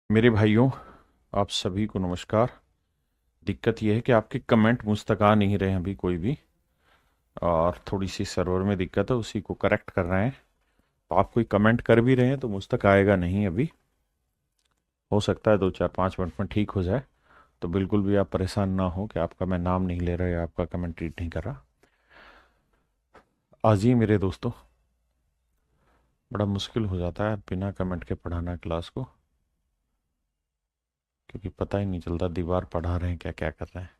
मेरे भाइयों, आप सभी को नमस्कार। दिक्कत यह है कि आपके कमेंट मुझ तक आ नहीं रहे हैं अभी कोई भी, और थोड़ी सी सर्वर में दिक्कत है, उसी को करेक्ट कर रहे हैं। तो आप कोई कमेंट कर भी रहे हैं तो मुझ तक आएगा नहीं अभी। हो सकता है 2 4 5 मिनट में ठीक हो जाए। तो बिल्कुल भी आप परेशान ना हो कि आपका मैं नाम नहीं ले रहा या आपका कमेंट रीड नहीं कर रहा। आज ही मेरे दोस्तों, बड़ा मुश्किल हो जाता है बिना कमेंट के पढ़ाना क्लास को, क्योंकि पता ही नहीं चलता दीवार पढ़ा रहे हैं क्या क्या कर रहे हैं।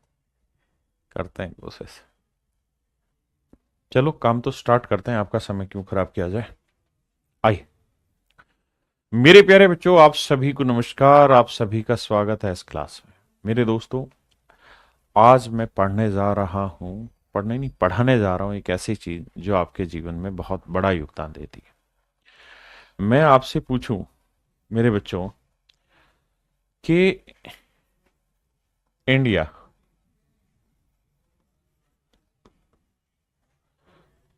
करते हैं कोशिश। चलो काम तो स्टार्ट करते हैं, आपका समय क्यों खराब किया जाए। आइए मेरे प्यारे बच्चों, आप सभी को नमस्कार। आप सभी का स्वागत है इस क्लास में। मेरे दोस्तों, आज मैं पढ़ने जा रहा हूं, पढ़ने नहीं पढ़ाने जा रहा हूं एक ऐसी चीज जो आपके जीवन में बहुत बड़ा योगदान देती है। मैं आपसे पूछूं मेरे बच्चों कि इंडिया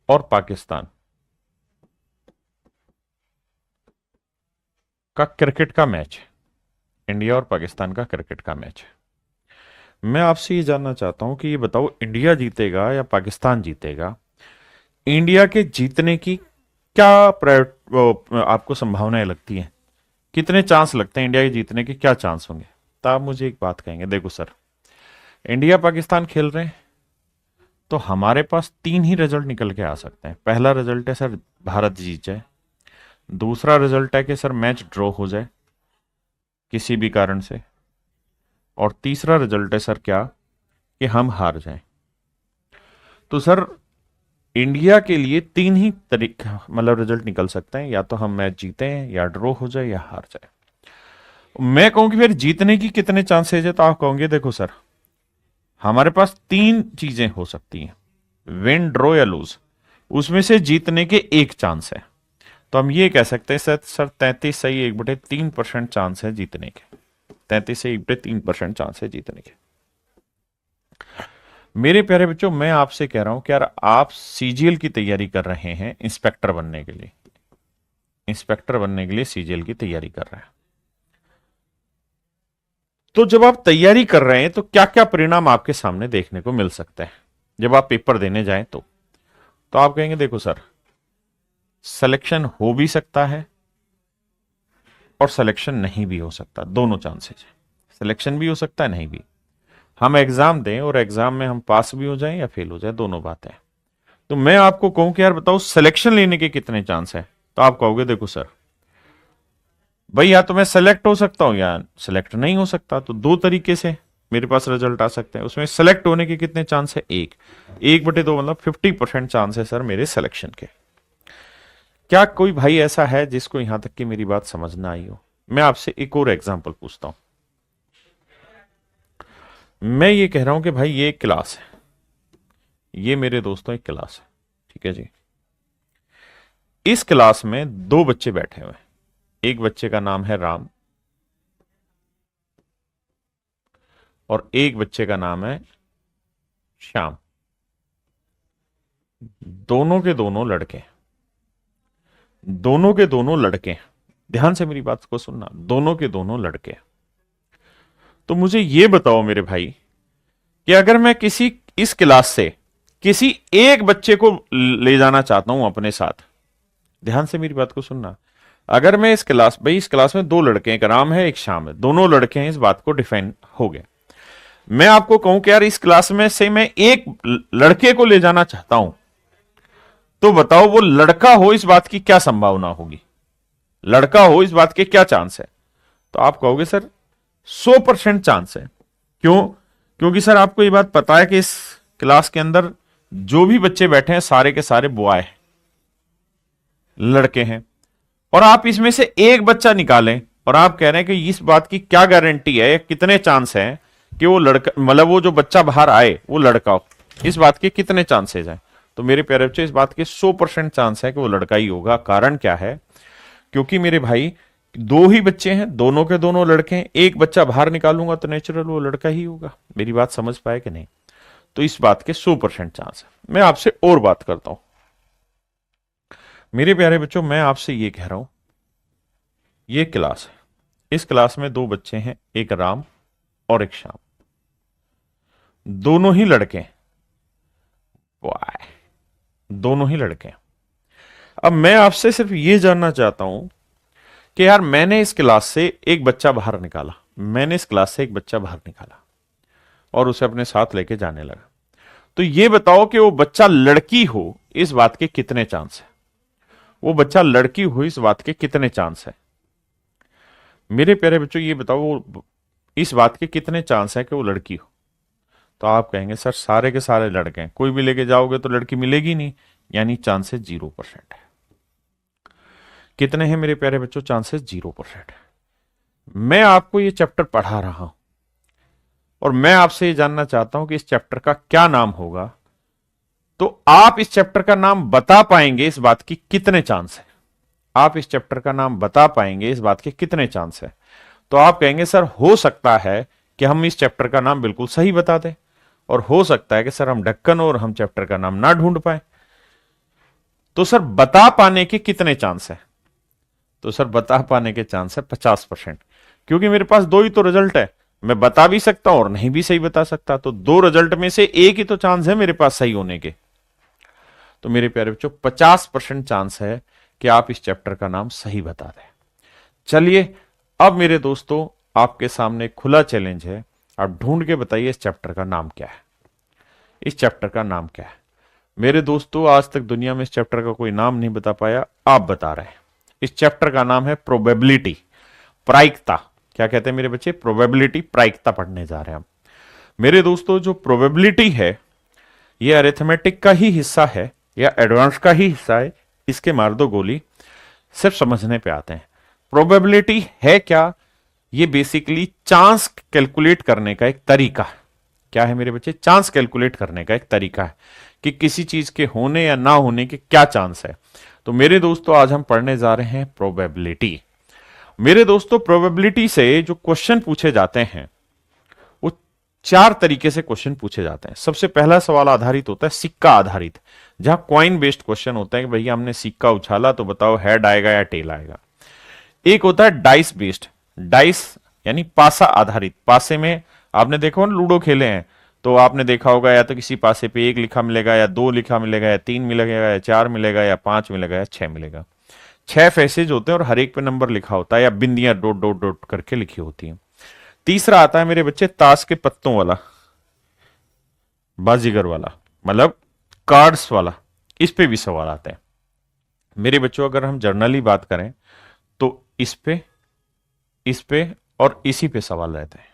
और पाकिस्तान का क्रिकेट का मैच है। इंडिया और पाकिस्तान का क्रिकेट का मैच है। मैं आपसे ये जानना चाहता हूं कि ये बताओ, इंडिया जीतेगा या पाकिस्तान जीतेगा? इंडिया के जीतने की क्या आपको संभावनाएं लगती हैं? कितने चांस लगते हैं इंडिया के जीतने के, क्या चांस होंगे? तो आप मुझे एक बात कहेंगे, देखो सर, इंडिया पाकिस्तान खेल रहे हैं तो हमारे पास तीन ही रिजल्ट निकल के आ सकते हैं। पहला रिजल्ट है सर, भारत जीत जाए। दूसरा रिजल्ट है कि सर मैच ड्रॉ हो जाए किसी भी कारण से। और तीसरा रिजल्ट है सर क्या, कि हम हार जाएं। तो सर, इंडिया के लिए तीन ही तरीका मतलब रिजल्ट निकल सकते हैं, या तो हम मैच जीते हैं, या ड्रॉ हो जाए, या हार जाए। मैं कहूंगी फिर जीतने की कितने चांसेज है, तो आप कहोगे देखो सर, हमारे पास तीन चीजें हो सकती हैं, विन ड्रॉ या लूज। उसमें से जीतने के एक चांस है। तो हम ये कह सकते हैं सर 33 सही 1/3% चांस है जीतने के। 33 सही 1/3% चांस है जीतने के। मेरे प्यारे बच्चों, मैं आपसे कह रहा हूं कि यार आप सीजीएल की तैयारी कर रहे हैं, इंस्पेक्टर बनने के लिए। इंस्पेक्टर बनने के लिए सीजीएल की तैयारी कर रहे हैं। तो जब आप तैयारी कर रहे हैं तो क्या क्या परिणाम आपके सामने देखने को मिल सकते हैं जब आप पेपर देने जाएं? तो आप कहेंगे देखो सर, सिलेक्शन हो भी सकता है और सिलेक्शन नहीं भी हो सकता, दोनों चांसेस है। सिलेक्शन भी हो सकता है, नहीं भी। हम एग्जाम दें और एग्जाम में हम पास भी हो जाएं या फेल हो जाए, दोनों बातें हैं। तो मैं आपको कहूं कि यार बताओ सिलेक्शन लेने के कितने चांस है? तो आप कहोगे देखो सर, भाई या तो मैं सेलेक्ट हो सकता हूं या सेलेक्ट नहीं हो सकता। तो दो तरीके से मेरे पास रिजल्ट आ सकते हैं। उसमें सेलेक्ट होने के कितने चांस है? 1/2 मतलब 50% चांस है सर मेरे सिलेक्शन के। क्या कोई भाई ऐसा है जिसको यहां तक की मेरी बात समझ ना आई हो? मैं आपसे एक और एग्जांपल पूछता हूं। मैं ये कह रहा हूं कि भाई ये एक क्लास है, ये मेरे दोस्तों एक क्लास है, ठीक है जी। इस क्लास में दो बच्चे बैठे हुए हैं। एक बच्चे का नाम है राम और एक बच्चे का नाम है श्याम। दोनों के दोनों लड़के, दोनों के दोनों लड़के, ध्यान से मेरी बात को सुनना, दोनों के दोनों लड़के। तो मुझे ये बताओ मेरे भाई कि अगर मैं किसी इस क्लास से किसी एक बच्चे को ले जाना चाहता हूं अपने साथ, ध्यान से मेरी बात को सुनना। अगर मैं इस क्लास, भाई इस क्लास में दो लड़के हैं, एक राम है एक श्याम है, दोनों लड़के हैं, इस बात को डिफाइन हो गया। मैं आपको कहूं कि यार इस क्लास में से मैं एक लड़के को ले जाना चाहता हूं, तो बताओ वो लड़का हो इस बात की क्या संभावना होगी? लड़का हो इस बात के क्या चांस है? तो आप कहोगे सर 100% चांस है। क्यों? क्योंकि सर आपको ये बात पता है कि इस क्लास के अंदर जो भी बच्चे बैठे हैं सारे के सारे बॉय हैं, लड़के हैं। और आप इसमें से एक बच्चा निकालें और आप कह रहे हैं कि इस बात की क्या गारंटी है, कितने चांस है कि वो लड़का, मतलब वो जो बच्चा बाहर आए वो लड़का हो, इस बात के कितने चांसेज हैं? तो मेरे प्यारे बच्चे, इस बात के 100% चांस है कि वो लड़का ही होगा। कारण क्या है? क्योंकि मेरे भाई दो ही बच्चे हैं, दोनों के दोनों लड़के हैं, एक बच्चा बाहर निकालूंगा तो नेचुरल वो लड़का ही होगा। मेरी बात समझ पाए कि नहीं? तो इस बात के 100% चांस है। मैं आपसे और बात करता हूं मेरे प्यारे बच्चों, मैं आपसे ये कह रहा हूं, ये क्लास है, इस क्लास में दो बच्चे हैं, एक राम और एक श्याम, दोनों ही लड़के हैं। वाह, दोनों ही लड़के हैं। अब मैं आपसे सिर्फ ये जानना चाहता हूं कि यार मैंने इस क्लास से एक बच्चा बाहर निकाला, मैंने इस क्लास से एक बच्चा बाहर निकाला और उसे अपने साथ लेके जाने लगा, तो ये बताओ कि वो बच्चा लड़की हो इस बात के कितने चांस है? वो बच्चा लड़की हो इस बात के कितने चांस है? मेरे प्यारे बच्चों ये बताओ वो इस बात के कितने चांस है कि वो लड़की हो? तो आप कहेंगे सर सारे के सारे लड़के हैं, कोई भी लेके जाओगे तो लड़की मिलेगी नहीं, यानी चांसेस 0% है। कितने हैं मेरे प्यारे बच्चों? चांसेस 0% है। मैं आपको ये चैप्टर पढ़ा रहा हूं और मैं आपसे ये जानना चाहता हूं कि इस चैप्टर का क्या नाम होगा। तो आप इस चैप्टर का नाम बता पाएंगे इस बात की कितने चांस है? आप इस चैप्टर का नाम बता पाएंगे इस बात के कितने चांस है? तो आप कहेंगे सर हो सकता है कि हम इस चैप्टर का नाम बिल्कुल सही बता दें, और हो सकता है कि सर हम ढक्कन और हम चैप्टर का नाम ना ढूंढ पाए। तो सर बता पाने के कितने चांस है? तो सर बता पाने के चांस है 50%, क्योंकि मेरे पास दो ही तो रिजल्ट है, मैं बता भी सकता हूं और नहीं भी सही बता सकता, तो दो रिजल्ट में से एक ही तो चांस है मेरे पास सही होने के। तो मेरे प्यारे बच्चों 50% चांस है कि आप इस चैप्टर का नाम सही बता दें। चलिए अब मेरे दोस्तों आपके सामने खुला चैलेंज है, आप ढूंढ के बताइए इस चैप्टर का नाम क्या है? इस चैप्टर का नाम क्या है? मेरे दोस्तों आज तक दुनिया में इस चैप्टर का कोई नाम नहीं बता पाया, आप बता रहे हैं। इस चैप्टर का नाम है प्रोबेबिलिटी, प्रायिकता। क्या कहते हैं मेरे बच्चे? प्रोबेबिलिटी, प्रायिकता पढ़ने जा रहे हैं हम। मेरे दोस्तों जो प्रोबेबिलिटी है ये अरिथमेटिक का ही हिस्सा है या एडवांस का ही हिस्सा है, इसके मार दो गोली, सिर्फ समझने पे आते हैं। प्रोबेबिलिटी है क्या? ये बेसिकली चांस कैलकुलेट करने का एक तरीका है। क्या है मेरे बच्चे? चांस कैलकुलेट करने का एक तरीका है कि किसी चीज के होने या ना होने के क्या चांस है। तो मेरे दोस्तों आज हम पढ़ने जा रहे हैं प्रोबेबिलिटी। मेरे दोस्तों प्रोबेबिलिटी से जो क्वेश्चन पूछे जाते हैं वो चार तरीके से क्वेश्चन पूछे जाते हैं। सबसे पहला सवाल आधारित होता है सिक्का आधारित, जहां कॉइन बेस्ड क्वेश्चन होता है कि भैया हमने सिक्का उछाला तो बताओ हेड आएगा या टेल आएगा। एक होता है डाइस बेस्ड, डाइस यानी पासा आधारित। पासे में आपने देखो ना लूडो खेले हैं तो आपने देखा होगा या तो किसी पासे पे एक लिखा मिलेगा या दो लिखा मिलेगा या तीन मिलेगा या चार मिलेगा या पांच मिलेगा या छह मिलेगा। छह फैसेज होते हैं और हर एक पे नंबर लिखा होता है या बिंदियां डॉट डॉट डॉट करके लिखी होती हैं। तीसरा आता है मेरे बच्चे ताश के पत्तों वाला, बाजीगर वाला, मतलब कार्ड्स वाला। इस पे भी सवाल आते हैं मेरे बच्चों। अगर हम जर्नली बात करें तो इस पे और इसी पे सवाल रहते हैं।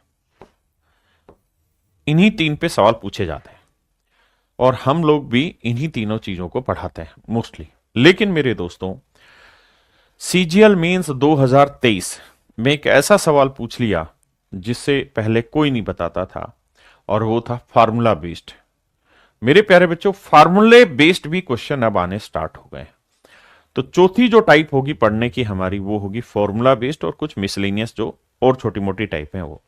इन्हीं तीन पे सवाल पूछे जाते हैं और हम लोग भी इन्हीं तीनों चीजों को पढ़ाते हैं मोस्टली। लेकिन मेरे दोस्तों सीजीएल मेंस 2023 में एक ऐसा सवाल पूछ लिया जिससे पहले कोई नहीं बताता था, और वो था फार्मूला बेस्ड। मेरे प्यारे बच्चों फार्मूले बेस्ड भी क्वेश्चन अब आने स्टार्ट हो गए। तो चौथी जो टाइप होगी पढ़ने की हमारी वो होगी फॉर्मूला बेस्ड और कुछ मिसलेनियस जो और छोटी मोटी टाइप है वो।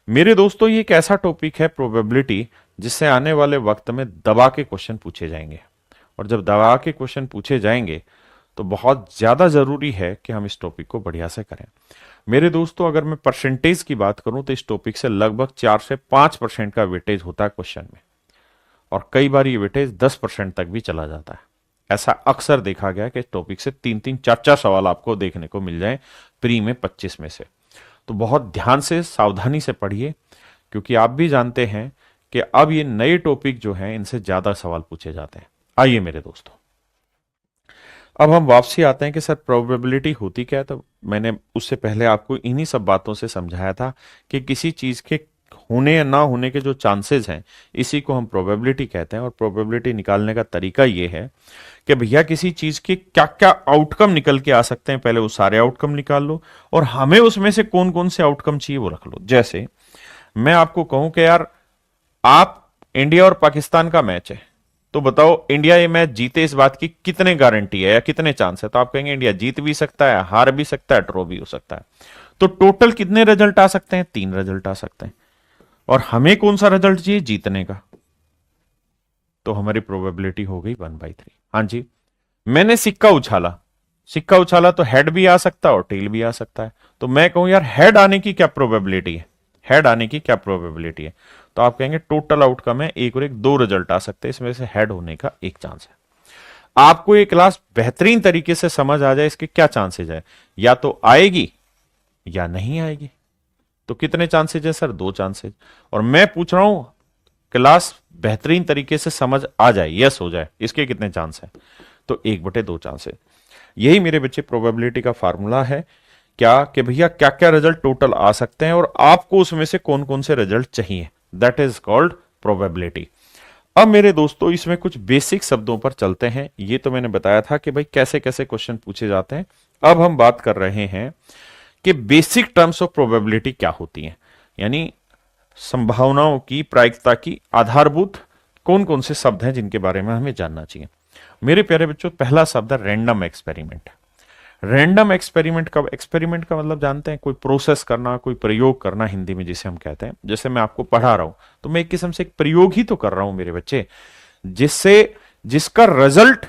मेरे दोस्तों ये एक ऐसा टॉपिक है प्रोबेबिलिटी जिससे आने वाले वक्त में दबा के क्वेश्चन पूछे जाएंगे, और जब दबा के क्वेश्चन पूछे जाएंगे तो बहुत ज्यादा जरूरी है कि हम इस टॉपिक को बढ़िया से करें। मेरे दोस्तों अगर मैं परसेंटेज की बात करूं तो इस टॉपिक से लगभग 4 से 5% का वेटेज होता है क्वेश्चन में, और कई बार ये वेटेज 10% तक भी चला जाता है। ऐसा अक्सर देखा गया कि इस टॉपिक से 3-3, 4-4 सवाल आपको देखने को मिल जाए प्री में 25 में से। तो बहुत ध्यान से सावधानी से पढ़िए, क्योंकि आप भी जानते हैं कि अब ये नए टॉपिक जो हैं इनसे ज्यादा सवाल पूछे जाते हैं। आइए मेरे दोस्तों अब हम वापसी आते हैं कि सर प्रोबेबिलिटी होती क्या है। तो मैंने उससे पहले आपको इन्हीं सब बातों से समझाया था कि किसी चीज के होने या ना होने के जो चांसेस हैं इसी को हम प्रोबेबिलिटी कहते हैं। और प्रोबेबिलिटी निकालने का तरीका ये है कि भैया किसी चीज के क्या क्या आउटकम निकल के आ सकते हैं, पहले वो सारे आउटकम निकाल लो और हमें उसमें से कौन कौन से आउटकम चाहिए वो रख लो। जैसे मैं आपको कहूं कि यार आप इंडिया और पाकिस्तान का मैच है, तो बताओ इंडिया ये मैच जीते इस बात की कितने गारंटी है या कितने चांस है? तो आप कहेंगे इंडिया जीत भी सकता है, हार भी सकता है, ड्रॉ भी हो सकता है। तो टोटल कितने रिजल्ट आ सकते हैं? 3 रिजल्ट आ सकते हैं। और हमें कौन सा रिजल्ट चाहिए? जीतने का। तो हमारी प्रोबेबिलिटी हो गई 1/3। हाँ जी, मैंने सिक्का उछाला, सिक्का उछाला तो हेड भी आ सकता है और टेल भी आ सकता है। तो मैं कहूं यार हेड आने की क्या प्रोबेबिलिटी है, हेड आने की क्या प्रोबेबिलिटी है, तो आप कहेंगे टोटल आउटकम है एक और एक, दो रिजल्ट आ सकते हैं, इसमें से हेड होने का एक चांस है। आपको ये क्लास बेहतरीन तरीके से समझ आ जाए इसके क्या चांसेज है, या तो आएगी या नहीं आएगी। तो कितने चांसेज है सर? दो चांसेज। और मैं पूछ रहा हूं क्लास बेहतरीन तरीके से समझ आ जाए, यस हो जाए, इसके कितने चांस है? तो 1/2 चांस है। यही मेरे बच्चे प्रोबेबिलिटी का फार्मूला है, क्या कि भैया क्या क्या रिजल्ट टोटल आ सकते हैं और आपको उसमें से कौन कौन से रिजल्ट चाहिए, दैट इज कॉल्ड प्रोबेबिलिटी। अब मेरे दोस्तों इसमें कुछ बेसिक शब्दों पर चलते हैं। ये तो मैंने बताया था कि भाई कैसे कैसे क्वेश्चन पूछे जाते हैं। अब हम बात कर रहे हैं कि बेसिक टर्म्स ऑफ प्रोबेबिलिटी क्या होती हैं, यानी संभावनाओं की प्रायिकता की आधारभूत कौन कौन से शब्द हैं जिनके बारे में हमें जानना चाहिए। मेरे प्यारे बच्चों, पहला शब्द है रैंडम एक्सपेरिमेंट। रैंडम एक्सपेरिमेंट का, एक्सपेरिमेंट का मतलब जानते हैं, कोई प्रोसेस करना, कोई प्रयोग करना, हिंदी में जिसे हम कहते हैं। जैसे मैं आपको पढ़ा रहा हूं तो मैं एक किस्म से एक प्रयोग ही तो कर रहा हूं मेरे बच्चे, जिससे जिसका रिजल्ट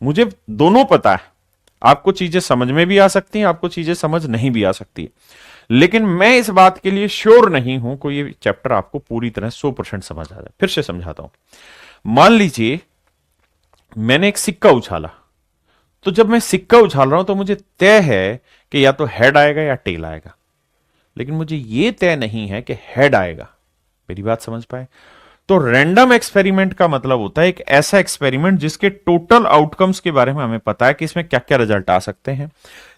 मुझे दोनों पता है। आपको चीजें समझ में भी आ सकती हैं, आपको चीजें समझ नहीं भी आ सकती है, लेकिन मैं इस बात के लिए श्योर नहीं हूं कोई ये चैप्टर आपको पूरी तरह 100% समझ आ जाए। फिर से समझाता हूं। मान लीजिए मैंने एक सिक्का उछाला, तो जब मैं सिक्का उछाल रहा हूं तो मुझे तय है कि या तो हेड आएगा या टेल आएगा, लेकिन मुझे यह तय नहीं है कि हेड आएगा। मेरी बात समझ पाए? तो रैंडम एक्सपेरिमेंट का मतलब होता है एक ऐसा एक्सपेरिमेंट जिसके टोटल आउटकम्स के बारे में हमें पता है कि इसमें क्या क्या रिजल्ट आ सकते हैं,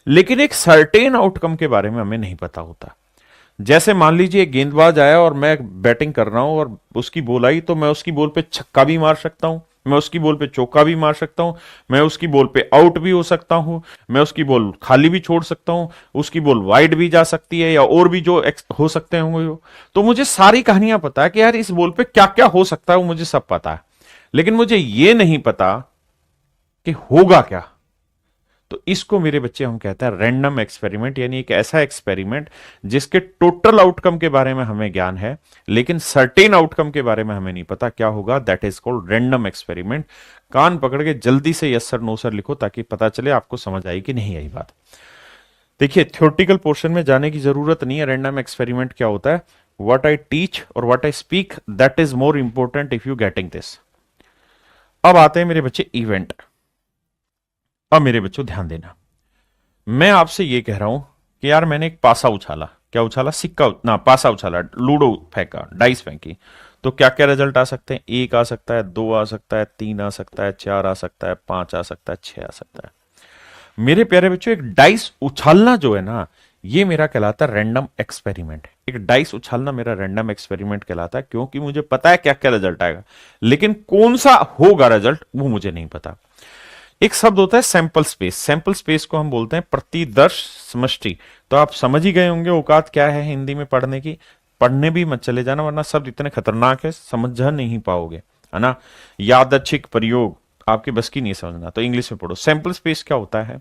लेकिन एक सर्टेन आउटकम के बारे में हमें नहीं पता होता। जैसे मान लीजिए एक गेंदबाज आया और मैं बैटिंग कर रहा हूं और उसकी बॉल आई, तो मैं उसकी बॉल पे छक्का भी मार सकता हूं, मैं उसकी बॉल पे चौका भी मार सकता हूं, मैं उसकी बॉल पे आउट भी हो सकता हूं, मैं उसकी बॉल खाली भी छोड़ सकता हूं, उसकी बॉल वाइड भी जा सकती है, या और भी जो हो सकते होंगे वो। तो मुझे सारी कहानियां पता है कि यार इस बॉल पे क्या क्या हो सकता है, वो मुझे सब पता है, लेकिन मुझे ये नहीं पता कि होगा क्या। तो इसको मेरे बच्चे हम कहते हैं रैंडम एक्सपेरिमेंट, यानी एक ऐसा एक्सपेरिमेंट जिसके टोटल आउटकम के बारे में हमें ज्ञान है, लेकिन सर्टेन आउटकम के बारे में हमें नहीं पता क्या होगा। That is called random experiment. कान पकड़ के जल्दी से यस सर नो सर लिखो, ताकि पता चले आपको समझ आई कि नहीं आई बात। देखिए थ्योरेटिकल पोर्शन में जाने की जरूरत नहीं है। रैंडम एक्सपेरिमेंट क्या होता है, व्हाट आई टीच और what I speak, that is more important if you getting this. अब आते हैं मेरे बच्चे इवेंट। अब मेरे बच्चों ध्यान देना, मैं आपसे ये कह रहा हूं कि यार मैंने एक पासा उछाला, क्या उछाला, सिक्का ना पासा उछाला, लूडो फेंका, डाइस फेंकी, तो क्या क्या रिजल्ट आ सकते हैं? 1 आ सकता है, 2 आ सकता है, 3 आ सकता है, 4 आ सकता है, 5 आ सकता है, 6 आ सकता है। मेरे प्यारे बच्चों, एक डाइस उछालना जो है ना, ये मेरा कहलाता है रैंडम एक्सपेरिमेंट। एक डाइस उछालना मेरा रैंडम एक्सपेरिमेंट कहलाता है, क्योंकि मुझे पता है क्या क्या रिजल्ट आएगा, लेकिन कौन सा होगा रिजल्ट वो मुझे नहीं पता। एक शब्द होता है सैंपल स्पेस। सैंपल स्पेस को हम बोलते हैं प्रतिदर्श समष्टि। तो आप समझ ही गए होंगे औकात क्या है हिंदी में पढ़ने की। पढ़ने भी मत चले जाना, वरना शब्द इतने खतरनाक है समझ नहीं पाओगे, है ना। यादच्छिक प्रयोग आपकी बस की नहीं समझना, तो इंग्लिश में पढ़ो। सैंपल स्पेस क्या होता है?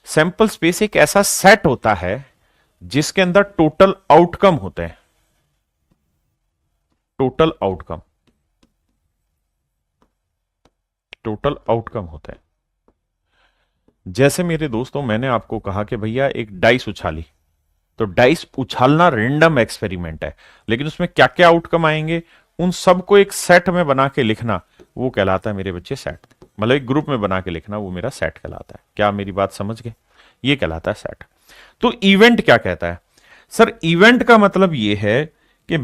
सैंपल स्पेस एक ऐसा सेट होता है जिसके अंदर टोटल आउटकम होते हैं। टोटल आउटकम, टोटल आउटकम होते हैं। जैसे मेरे दोस्तों मैंने आपको कहा कि भैया एक डाइस उछाली, तो डाइस उछालना रैंडम एक्सपेरिमेंट है, लेकिन उसमें क्या क्या आउटकम आएंगे उन सबको एक सेट में बना के लिखना, वो कहलाता है मेरे बच्चे सेट। मतलब एक ग्रुप में बना के लिखना, वो मेरा सेट कहलाता है। क्या मेरी बात समझ गए? ये कहलाता है सेट। तो इवेंट क्या कहता है? सर इवेंट का मतलब ये है कि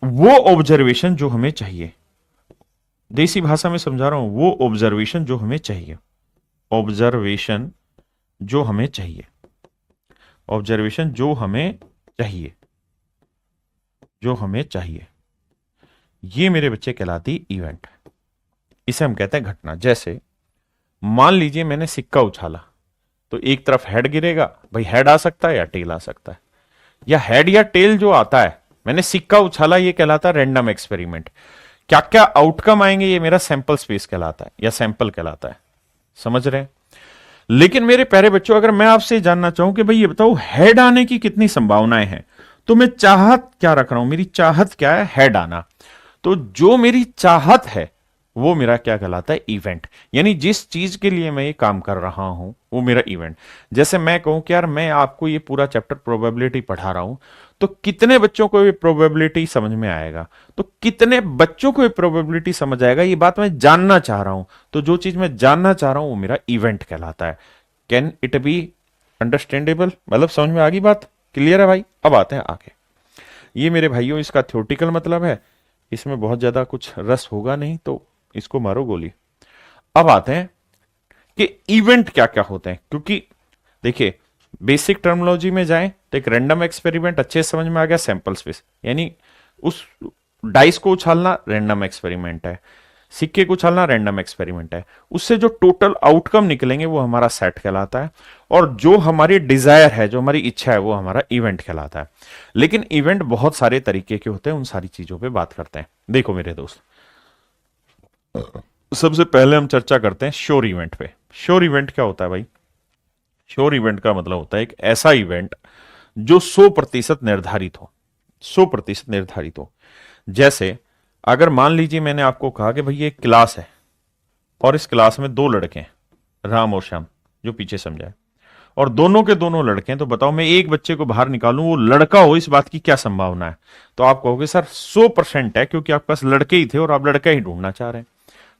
वो ऑब्जर्वेशन जो हमें चाहिए, देसी भाषा में समझा रहा हूं, वो ऑब्जर्वेशन जो हमें चाहिए, ऑब्जर्वेशन जो हमें चाहिए, ऑब्जर्वेशन जो हमें चाहिए, जो हमें चाहिए, ये मेरे बच्चे कहलाती इवेंट। इसे हम कहते हैं घटना। जैसे मान लीजिए मैंने सिक्का उछाला, तो एक तरफ हेड गिरेगा, भाई हेड आ सकता है या टेल आ सकता है, या हेड या टेल जो आता है, मैंने सिक्का उछाला, ये कहलाता है रैंडम एक्सपेरिमेंट। क्या क्या आउटकम आएंगे ये मेरा सैंपल स्पेस कहलाता है या सैंपल कहलाता है। समझ रहे हैं? लेकिन मेरे प्यारे बच्चों, अगर मैं आपसे जानना चाहूं कि भाई ये बताओ हेड आने की कितनी संभावनाएं हैं, तो मैं चाहत क्या रख रहा हूं, मेरी चाहत क्या है? हेड आना। तो जो मेरी चाहत है वो मेरा क्या कहलाता है, इवेंट। यानी जिस चीज के लिए मैं ये काम कर रहा हूं वो मेरा इवेंट। जैसे मैं कहूं कि यार मैं आपको ये पूरा चैप्टर प्रोबेबिलिटी पढ़ा रहा हूं, तो कितने बच्चों को ये प्रोबेबिलिटी समझ में आएगा, तो कितने बच्चों को ये प्रोबेबिलिटी समझ आएगा, ये बात मैं जानना चाह रहा हूं। तो जो चीज मैं जानना चाह रहा हूं वो मेरा इवेंट कहलाता है। कैन इट बी अंडरस्टैंडेबल, मतलब समझ में आ गई बात, क्लियर है भाई। अब आते हैं आगे। ये मेरे भाइयों इसका थ्योरेटिकल मतलब है, इसमें बहुत ज्यादा कुछ रस होगा नहीं, तो इसको मारो गोली। अब आते हैं कि इवेंट क्या क्या होते हैं, क्योंकि देखिए बेसिक टर्मिनोलॉजी में जाएं तो एक रैंडम एक्सपेरिमेंट अच्छे से समझ में आ गया, सैंपल स्पेस, यानी उस डाइस को उछालना रैंडम एक्सपेरिमेंट है, सिक्के को उछालना रैंडम एक्सपेरिमेंट है। उससे जो टोटल आउटकम निकलेंगे वो हमारा सेट कहलाता है, और जो हमारी डिजायर है, जो हमारी इच्छा है, वो हमारा इवेंट कहलाता है। लेकिन इवेंट बहुत सारे तरीके के होते हैं, उन सारी चीजों पे बात करते हैं। देखो मेरे दोस्त, सबसे पहले हम चर्चा करते हैं श्योर इवेंट पे। श्योर इवेंट क्या होता है भाई? श्योर इवेंट का मतलब होता है एक ऐसा इवेंट जो 100% निर्धारित हो, 100% निर्धारित हो। जैसे अगर मान लीजिए मैंने आपको कहा कि भाई ये एक क्लास है और इस क्लास में दो लड़के हैं, राम और श्याम, जो पीछे समझाए, और दोनों के दोनों लड़के हैं, तो बताओ मैं एक बच्चे को बाहर निकालूं, वो लड़का हो, इस बात की क्या संभावना है? तो आप कहोगे सर 100% है, क्योंकि आपके पास लड़के ही थे और आप लड़का ही ढूंढना चाह रहे हैं।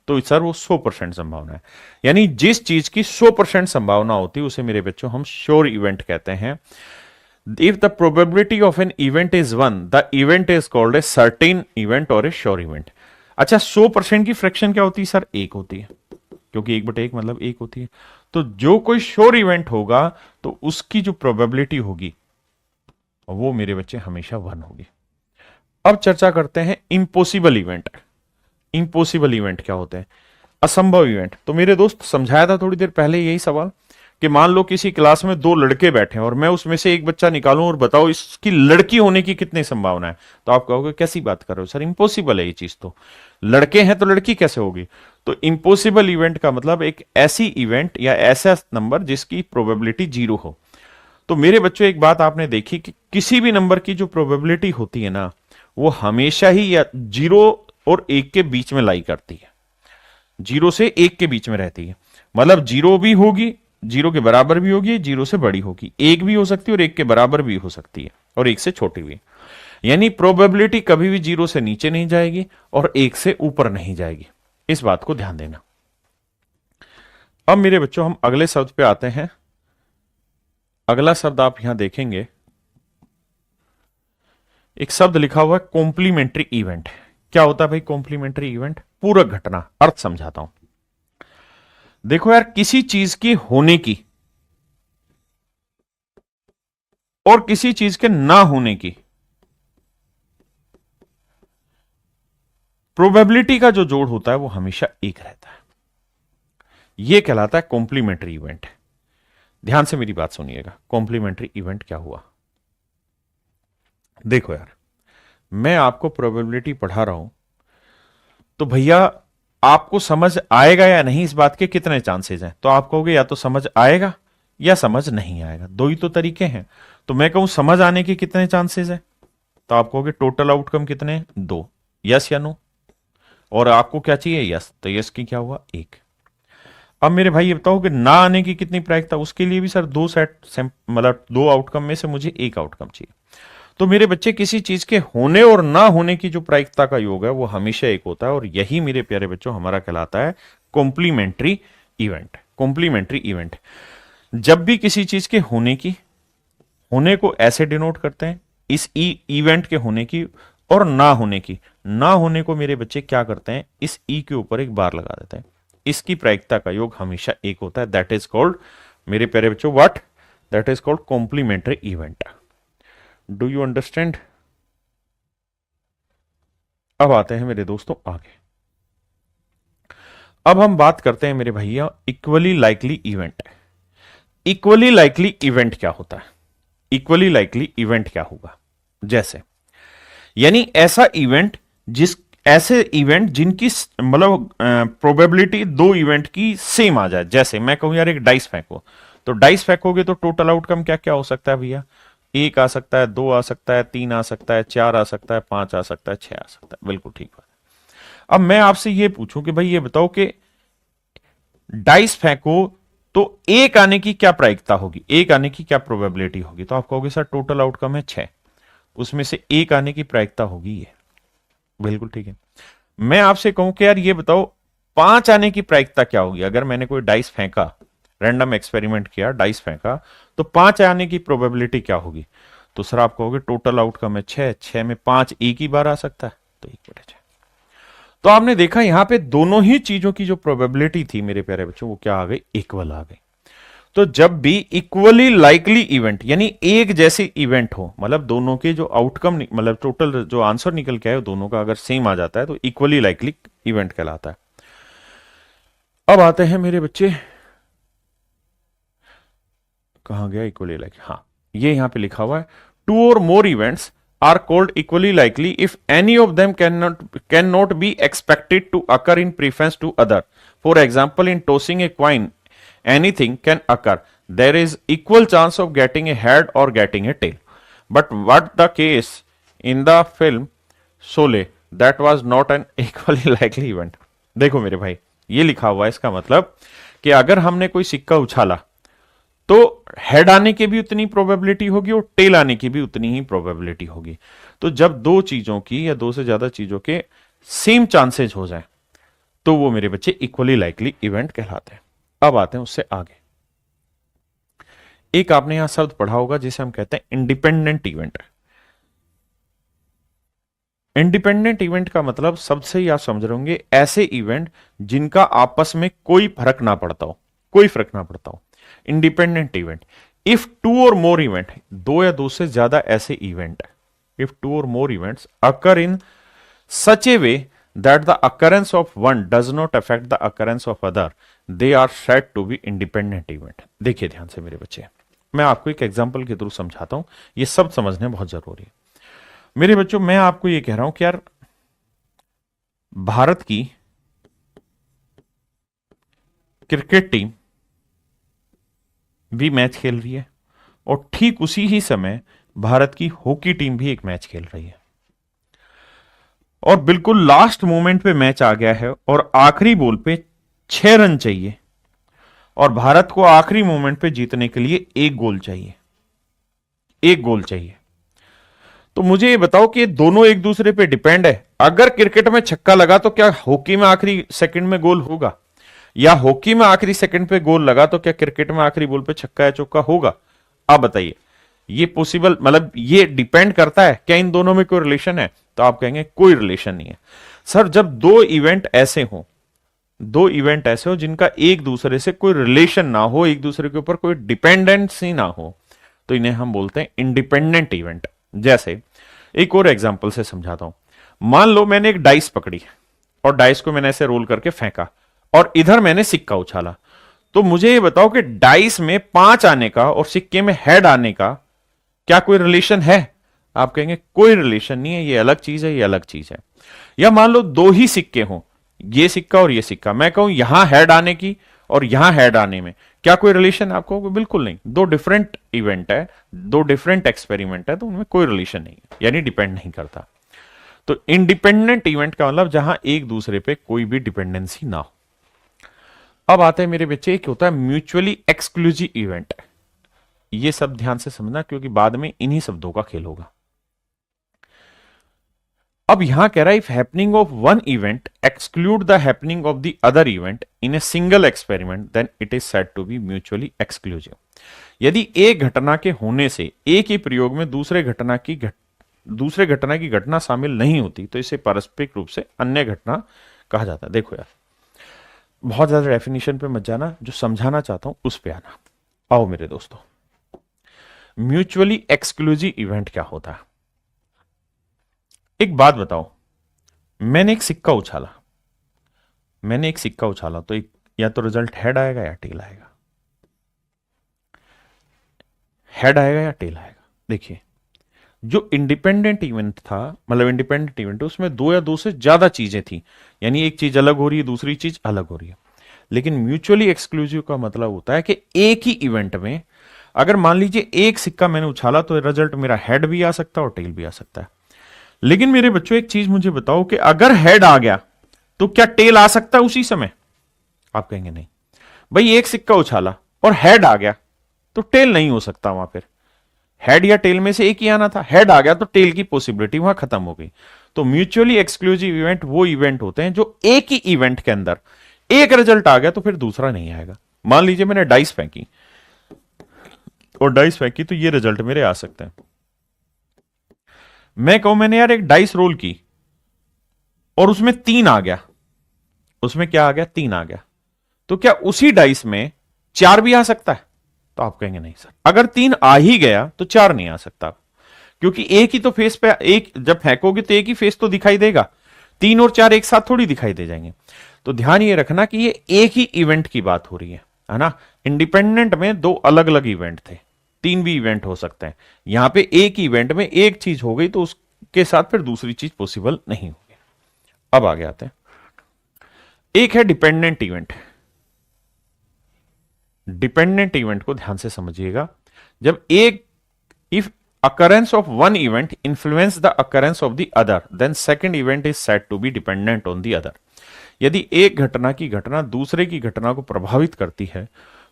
तो सर वो 100% संभावना है। यानी जिस चीज की 100% संभावना होती है उसे मेरे बच्चों हम श्योर इवेंट कहते हैं। If the probability of an event is 1, the event is called a certain event और ए श्योर इवेंट। अच्छा, 100% की फ्रैक्शन क्या होती है सर? एक होती है, क्योंकि 1/1 मतलब एक होती है। तो जो कोई श्योर इवेंट होगा तो उसकी जो प्रोबेबिलिटी होगी वो मेरे बच्चे हमेशा 1 होगी। अब चर्चा करते हैं इम्पॉसिबल इवेंट। इम्पॉसिबल इवेंट क्या होते हैं? असंभव इवेंट। तो मेरे दोस्त समझाया था थोड़ी देर पहले यही सवाल कि मान लो किसी क्लास में दो लड़के बैठे हैं और मैं उसमें से एक बच्चा निकालूं और बताओ इसकी लड़की होने की कितनी संभावना है, तो आप कहोगे कैसी बात कर रहे हो सर, इम्पॉसिबल है ये चीज, तो लड़के हैं तो लड़की कैसे होगी? तो इम्पॉसिबल इवेंट का मतलब एक ऐसी इवेंट या ऐसा नंबर जिसकी प्रोबेबिलिटी 0 हो। तो मेरे बच्चों एक बात आपने देखी कि किसी भी नंबर की जो प्रोबेबिलिटी होती है ना, वो हमेशा ही या 0 और 1 के बीच में लाई करती है, 0 से 1 के बीच में रहती है। मतलब 0 भी होगी, 0 के बराबर भी होगी, 0 से बड़ी होगी, 1 भी हो सकती है और 1 के बराबर भी हो सकती है, और 1 से छोटी भी। यानी प्रोबेबिलिटी कभी भी 0 से नीचे नहीं जाएगी और 1 से ऊपर नहीं जाएगी, इस बात को ध्यान देना। अब मेरे बच्चों हम अगले शब्द पे आते हैं। अगला शब्द आप यहां देखेंगे, एक शब्द लिखा हुआ है कॉम्प्लीमेंट्री इवेंट। क्या होता है भाई कॉम्प्लीमेंट्री इवेंट? पूरक घटना। अर्थ समझाता हूं। देखो यार, किसी चीज की होने की और किसी चीज के ना होने की प्रोबेबिलिटी का जो जोड़ होता है वो हमेशा एक रहता है, यह कहलाता है कॉम्प्लीमेंट्री इवेंट। ध्यान से मेरी बात सुनिएगा, कॉम्प्लीमेंट्री इवेंट क्या हुआ? देखो यार, मैं आपको प्रोबेबिलिटी पढ़ा रहा हूं, तो भैया आपको समझ आएगा या नहीं इस बात के कितने चांसेस हैं? तो आप कहोगे या तो समझ आएगा या समझ नहीं आएगा, दो ही तो तरीके हैं। तो मैं कहूं समझ आने के कितने चांसेस हैं, तो आप कहोगे टोटल आउटकम कितने? 2। यस या नो? और आपको क्या चाहिए? यस। तो यस की क्या हुआ? 1। अब मेरे भाई ये बताओ कि ना आने की कितनी प्रायिकता? उसके लिए भी सर 2 सेट, मतलब 2 आउटकम में से मुझे 1 आउटकम चाहिए। तो मेरे बच्चे किसी चीज के होने और ना होने की जो प्रायिकता का योग है वो हमेशा 1 होता है, और यही मेरे प्यारे बच्चों हमारा कहलाता है कॉम्प्लीमेंट्री इवेंट। कॉम्प्लीमेंट्री इवेंट, जब भी किसी चीज के होने की, होने को ऐसे डिनोट करते हैं इस इवेंट के होने की, और ना होने की, ना होने को मेरे बच्चे क्या करते हैं, इस ई के ऊपर एक बार लगा देते हैं। इसकी प्रायिकता का योग हमेशा 1 होता है। दैट इज कॉल्ड मेरे प्यारे बच्चों what? That is called complementary event. Do you understand? अब आते हैं मेरे दोस्तों आगे। अब हम बात करते हैं मेरे भैया equally likely event. Equally likely event क्या होता है? इक्वली लाइकली इवेंट क्या होगा? जैसे, यानी ऐसा इवेंट ऐसे इवेंट जिनकी मतलब प्रोबेबिलिटी 2 इवेंट की सेम आ जाए। जैसे मैं कहूं यार एक डाइस फेंको, तो डाइस फेंकोगे तो टोटल आउटकम क्या क्या हो सकता है भैया? 1 आ सकता है, 2 आ सकता है, 3 आ सकता है, 4 आ सकता है, 5 आ सकता है, 6 आ सकता है। बिल्कुल ठीक बात। अब मैं आपसे ये पूछूं कि भाई ये बताओ कि डाइस फेंको तो एक आने की क्या प्रायिकता होगी, एक आने की क्या प्रोबेबिलिटी होगी, तो आप कहोगे सर टोटल आउटकम है 6, उसमें से एक आने की प्रायिकता होगी ये। बिल्कुल ठीक है। मैं आपसे कहूं कि यार ये बताओ 5 आने की प्रायिकता क्या होगी, अगर मैंने कोई डाइस फेंका, रैंडम एक्सपेरिमेंट किया, डाइस फेंका, तो 5 आने की प्रोबेबिलिटी क्या होगी, तो सर आप कहोगे टोटल आउटकम है 6, 6 में 5 एक ही बार आ सकता है, तो 1/6। तो आपने देखा यहां पे दोनों ही चीजों की जो प्रोबेबिलिटी थी मेरे प्यारे बच्चों वो क्या आ गई, इक्वल आ गई। तो जब भी इक्वली लाइकली इवेंट यानी एक जैसे इवेंट हो, मतलब दोनों के जो आउटकम मतलब टोटल जो आंसर निकल के आए दोनों का अगर सेम आ जाता है तो इक्वली लाइकली इवेंट कहलाता है। अब आते हैं मेरे बच्चे, कहां गया इक्वली लाइक, हाँ ये यहां पे लिखा हुआ है, to or more events are called equally likely if any of them cannot be expected to occur in preference to other. For example, in tossing a coin, anything can occur. There is equal chance of getting a head or getting a tail. But what the case in the film Sole, that was not an equally likely event. देखो मेरे भाई ये लिखा हुआ है, इसका मतलब कि अगर हमने कोई सिक्का उछाला तो हेड आने की भी उतनी प्रोबेबिलिटी होगी और टेल आने की भी उतनी ही प्रोबेबिलिटी होगी। तो जब दो चीजों की या दो से ज्यादा चीजों के सेम चांसेस हो जाए तो वो मेरे बच्चे इक्वली लाइकली इवेंट कहलाते हैं। अब आते हैं उससे आगे, एक आपने यहां शब्द पढ़ा होगा जिसे हम कहते हैं इंडिपेंडेंट इवेंट। इंडिपेंडेंट इवेंट का मतलब सबसे ही आप समझ रहे होंगे ऐसे इवेंट जिनका आपस में कोई फर्क ना पड़ता हो, कोई फर्क ना पड़ता हो। Independent event, if two or more event, दो या दो से ज्यादा ऐसे event, if two or more events occur in such a way that the occurrence of one does not affect the occurrence of other, they are said to be independent event. देखिए ध्यान से मेरे बच्चे, मैं आपको एक एग्जाम्पल के through समझाता हूं, ये सब समझने बहुत जरूरी है मेरे बच्चों। मैं आपको ये कह रहा हूं कि यार भारत की क्रिकेट टीम भी मैच खेल रही है और ठीक उसी ही समय भारत की हॉकी टीम भी एक मैच खेल रही है और बिल्कुल लास्ट मोमेंट पे मैच आ गया है और आखिरी बॉल पे 6 रन चाहिए और भारत को आखिरी मोमेंट पे जीतने के लिए एक गोल चाहिए, एक गोल चाहिए। तो मुझे ये बताओ कि ये दोनों एक दूसरे पे डिपेंड है। अगर क्रिकेट में छक्का लगा तो क्या हॉकी में आखिरी सेकंड में गोल होगा, या हॉकी में आखिरी सेकंड पे गोल लगा तो क्या क्रिकेट में आखिरी बॉल पे छक्का या चौका होगा? आप बताइए, ये पॉसिबल, मतलब ये डिपेंड करता है क्या इन दोनों में कोई रिलेशन है? तो आप कहेंगे कोई रिलेशन नहीं है। सर जब दो इवेंट ऐसे हो, दो इवेंट ऐसे हो जिनका एक दूसरे से कोई रिलेशन ना हो, एक दूसरे के ऊपर कोई डिपेंडेंसी ना हो, तो इन्हें हम बोलते हैं इंडिपेंडेंट इवेंट। जैसे एक और एग्जांपल से समझाता हूं, मान लो मैंने एक डाइस पकड़ी और डाइस को मैंने ऐसे रोल करके फेंका और इधर मैंने सिक्का उछाला, तो मुझे ये बताओ कि डाइस में 5 आने का और सिक्के में हेड आने का क्या कोई रिलेशन है? आप कहेंगे कोई रिलेशन नहीं है, ये अलग चीज है, ये अलग चीज है। या मान लो दो ही सिक्के हों, ये सिक्का और ये सिक्का, मैं कहूं यहां हेड आने की और यहां हेड आने में क्या कोई रिलेशन है? आपको बिल्कुल नहीं, दो डिफरेंट इवेंट है, दो डिफरेंट एक्सपेरिमेंट है, तो उनमें कोई रिलेशन नहीं है, यानी डिपेंड नहीं करता। तो इंडिपेंडेंट इवेंट का मतलब जहां एक दूसरे पे कोई भी डिपेंडेंसी ना हो। अब आते हैं मेरे बच्चे, एक होता है म्यूचुअली एक्सक्लूसिव इवेंट। ये सब ध्यान से समझना क्योंकि बाद में इन्हीं शब्दों का खेल होगा। अब यहां कह रहा है if happening of one event exclude the happening of the other event in a single experiment then it is said to be mutually exclusive. यदि एक घटना के होने से एक ही प्रयोग में दूसरे घटना की घटना शामिल नहीं होती तो इसे पारस्परिक रूप से अन्य घटना कहा जाता है। देखो यार, बहुत ज्यादा डेफिनेशन पे मत जाना, जो समझाना चाहता हूं उस पे आना। आओ मेरे दोस्तों, म्यूचुअली एक्सक्लूसिव इवेंट क्या होता है? एक बात बताओ, मैंने एक सिक्का उछाला, तो एक या तो रिजल्ट हेड आएगा या टेल आएगा, हेड आएगा या टेल आएगा। देखिए, जो इंडिपेंडेंट इवेंट था, मतलब इंडिपेंडेंट इवेंट उसमें दो या दो से ज्यादा चीजें थी, यानी एक चीज अलग हो रही है, दूसरी चीज अलग हो रही है। लेकिन म्यूचुअली एक्सक्लूसिव का मतलब होता है कि एक ही इवेंट में अगर मान लीजिए एक सिक्का मैंने उछाला तो रिजल्ट मेरा हेड भी आ सकता है और टेल भी आ सकता है। लेकिन मेरे बच्चों एक चीज मुझे बताओ कि अगर हेड आ गया तो क्या टेल आ सकता है उसी समय? आप कहेंगे नहीं। भाई एक सिक्का उछाला और हेड आ गया तो टेल नहीं हो सकता वहां पर। हेड या टेल में से एक ही आना था, हेड आ गया तो टेल की पॉसिबिलिटी वहां खत्म हो गई। तो म्यूचुअली एक्सक्लूसिव इवेंट वो इवेंट होते हैं जो एक ही इवेंट के अंदर एक रिजल्ट आ गया तो फिर दूसरा नहीं आएगा। मान लीजिए मैंने डाइस फेंकी और डाइस फेंकी तो ये रिजल्ट मेरे आ सकते हैं। मैं कहूं मैंने यार एक डाइस रोल की और उसमें 3 आ गया, उसमें क्या आ गया? 3 आ गया। तो क्या उसी डाइस में 4 भी आ सकता है? तो आप कहेंगे नहीं सर, अगर 3 आ ही गया तो 4 नहीं आ सकता, क्योंकि एक ही तो फेस पे, एक जब फेंकोगे तो एक ही फेस तो दिखाई देगा, 3 और 4 एक साथ थोड़ी दिखाई दे जाएंगे। तो ध्यान ये रखना कि ये एक ही इवेंट की बात हो रही है ना। इंडिपेंडेंट में 2 अलग अलग इवेंट थे, 3 भी इवेंट हो सकते हैं। यहां पे एक इवेंट में एक चीज हो गई तो उसके साथ फिर दूसरी चीज पॉसिबल नहीं होगी। अब आगे आते हैं। एक है डिपेंडेंट इवेंट। डिपेंडेंट इवेंट को ध्यान से समझिएगा। जब एक, if occurrence of one event influence the occurrence of the other, then second event is said to be dependent on the other। यदि एक घटना की घटना दूसरे की घटना को प्रभावित करती है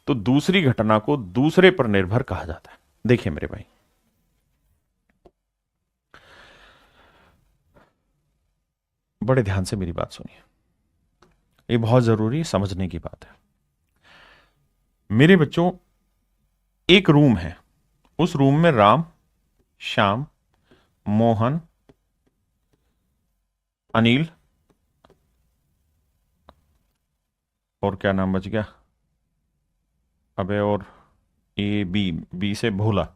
तो दूसरी घटना को दूसरे पर निर्भर कहा जाता है। देखिए मेरे भाई, बड़े ध्यान से मेरी बात सुनिए, ये बहुत जरूरी समझने की बात है। मेरे बच्चों, एक रूम है, उस रूम में राम, श्याम, मोहन, अनिल और क्या नाम बच गया, अबे, और ए बी, बी से भोला,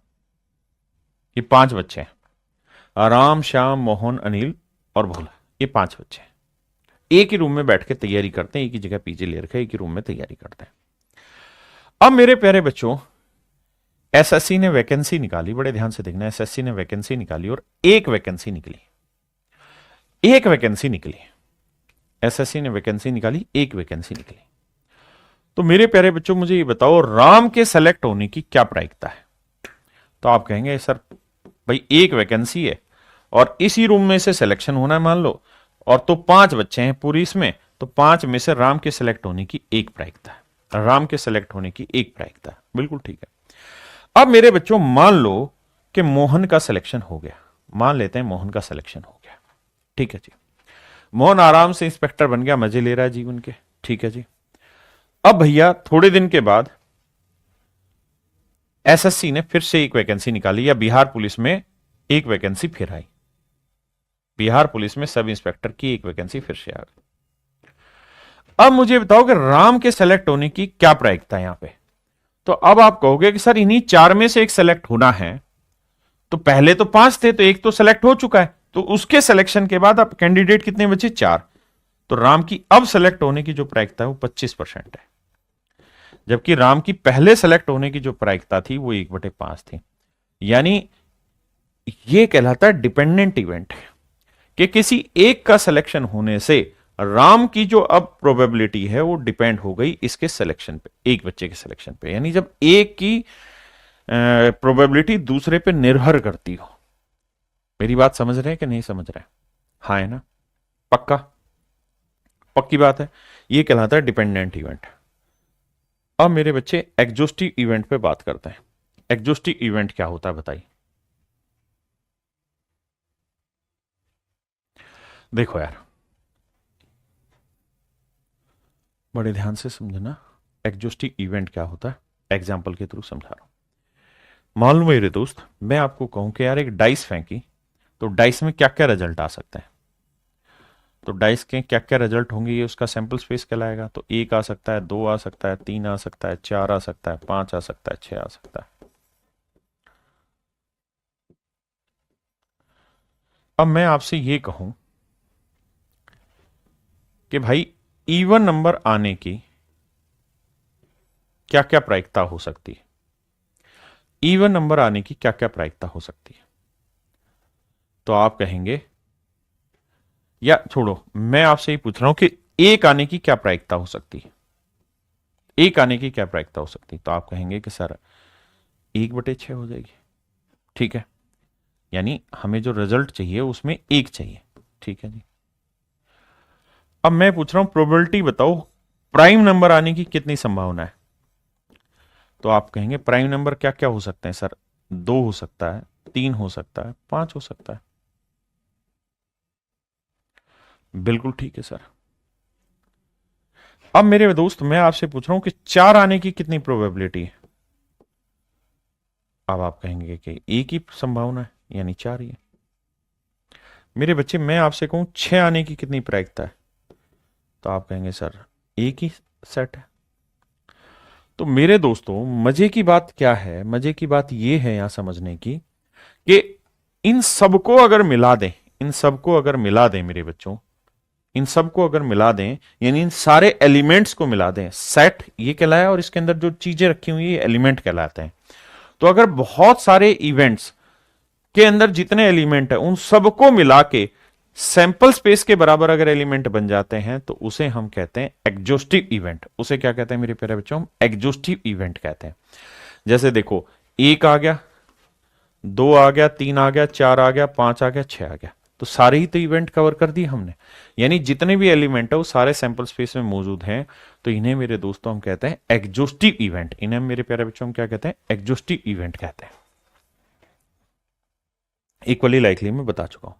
ये 5 बच्चे हैं। राम, श्याम, मोहन, अनिल और भोला, ये 5 बच्चे हैं। एक ही रूम में बैठ के तैयारी करते हैं, एक ही जगह पीछे ले रखे, एक ही रूम में तैयारी करते हैं। अब मेरे प्यारे बच्चों, एसएससी ने वैकेंसी निकाली, बड़े ध्यान से देखना, एसएससी ने वैकेंसी निकाली और एक वैकेंसी निकली, एक वैकेंसी निकली। एसएससी ने वैकेंसी निकाली, एक वैकेंसी निकली। तो मेरे प्यारे बच्चों मुझे ये बताओ, राम के सेलेक्ट होने की क्या प्रायिकता है? तो आप कहेंगे सर भाई एक वैकेंसी है और इसी रूम में से सिलेक्शन होना है मान लो, और तो 5 बच्चे हैं पूरी इसमें, तो 5 में से राम के सेलेक्ट होने की एक प्रायिकता है, राम के सेलेक्ट होने की एक प्रायिकता है। बिल्कुल ठीक है। अब मेरे बच्चों मान लो कि मोहन का सिलेक्शन हो गया, मान लेते हैं मोहन का सिलेक्शन हो गया, ठीक है जी। मोहन आराम से इंस्पेक्टर बन गया, मजे ले रहा है जीवन के, ठीक है जी। अब भैया थोड़े दिन के बाद एसएससी ने फिर से एक वैकेंसी निकाली, या बिहार पुलिस में एक वैकेंसी फिर आई, बिहार पुलिस में सब इंस्पेक्टर की एक वैकेंसी फिर से आ गई। अब मुझे बताओ कि राम के सेलेक्ट होने की क्या प्रायिकता है यहां पे? तो अब आप कहोगे कि सर इन्हीं 4 में से एक सेलेक्ट होना है, तो पहले तो 5 थे तो एक तो सेलेक्ट हो चुका है, तो उसके सिलेक्शन के बाद अब कैंडिडेट कितने बचे? 4। तो राम की अब सेलेक्ट होने की जो प्रायिकता है वो 25% है, जबकि राम की पहले सेलेक्ट होने की जो प्रायिकता थी वो 1/5 थी। यानी ये कहलाता है डिपेंडेंट इवेंट, कि किसी एक का सिलेक्शन होने से राम की जो अब प्रोबेबिलिटी है वो डिपेंड हो गई इसके सिलेक्शन पे, एक बच्चे के सिलेक्शन पे। यानी जब एक की प्रोबेबिलिटी दूसरे पे निर्भर करती हो। मेरी बात समझ रहे हैं कि नहीं समझ रहे हैं? हाँ है ना, पक्का, पक्की बात है। ये कहलाता है डिपेंडेंट इवेंट। अब मेरे बच्चे एग्जॉस्टिव इवेंट पे बात करते हैं। एग्जॉस्टिव इवेंट क्या होता है बताइए? देखो यार, बड़े ध्यान से समझना, एग्जॉस्टिव इवेंट क्या होता है, एग्जाम्पल के थ्रू समझा रहा हूं। मान लो मेरे दोस्त, मैं आपको कहूं कि यार एक डाइस फेंकी, तो डाइस में क्या क्या रिजल्ट आ सकते हैं? तो डाइस के क्या क्या रिजल्ट होंगे ये उसका सैंपल स्पेस कहलाएगा। तो 1 आ सकता है, 2 आ सकता है, 3 आ सकता है, 4 आ सकता है, 5 आ सकता है, 6 आ सकता है। अब मैं आपसे ये कहूं कि भाई इवन नंबर आने की क्या क्या प्रायिकता हो सकती है? इवन नंबर आने की क्या क्या प्रायिकता हो सकती है? तो आप कहेंगे, या छोड़ो, मैं आपसे ही पूछ रहा हूं कि एक आने की क्या प्रायिकता हो सकती है? एक आने की क्या प्रायिकता हो सकती है? तो आप कहेंगे कि सर 1/6 हो जाएगी, ठीक है। यानी हमें जो रिजल्ट चाहिए उसमें एक चाहिए, ठीक है जी। अब मैं पूछ रहा हूं प्रोबेबिलिटी बताओ प्राइम नंबर आने की कितनी संभावना है। तो आप कहेंगे प्राइम नंबर क्या क्या हो सकते हैं सर, 2 हो सकता है, 3 हो सकता है, 5 हो सकता है। बिल्कुल ठीक है सर। अब मेरे दोस्त मैं आपसे पूछ रहा हूं कि 4 आने की कितनी प्रोबेबिलिटी है। अब आप कहेंगे कि एक ही संभावना है, यानी 4 ही है। मेरे बच्चे मैं आपसे कहूं 6 आने की कितनी प्रायिकता है, तो आप कहेंगे सर एक ही सेट है। तो मेरे दोस्तों मजे की बात क्या है, मजे की बात यह है यहां समझने की कि इन सबको अगर मिला दें, इन सबको अगर मिला दें मेरे बच्चों, इन सबको अगर मिला दें, यानी इन सारे एलिमेंट्स को मिला दें, सेट ये कहलाया और इसके अंदर जो चीजें रखी हुई है एलिमेंट कहलाते हैं। तो अगर बहुत सारे इवेंट्स के अंदर जितने एलिमेंट है उन सबको मिला के सैंपल स्पेस के बराबर अगर एलिमेंट बन जाते हैं तो उसे हम कहते हैं एग्जॉस्टिव इवेंट। उसे क्या कहते हैं मेरे प्यारे बच्चों, हम एग्जॉस्टिव इवेंट कहते हैं। जैसे देखो, एक आ गया, 2 आ गया, 3 आ गया, 4 आ गया, 5 आ गया, 6 आ गया, तो सारे ही तो इवेंट कवर कर दिए हमने। यानी जितने भी एलिमेंट है वो सारे सैंपल स्पेस में मौजूद हैं। तो इन्हें मेरे दोस्तों हम कहते हैं एग्जॉस्टिव इवेंट। इन्हें मेरे प्यारे बच्चों हम क्या कहते हैं, एग्जॉस्टिव इवेंट कहते हैं। इक्वली लाइकली मैं बता चुका हूं।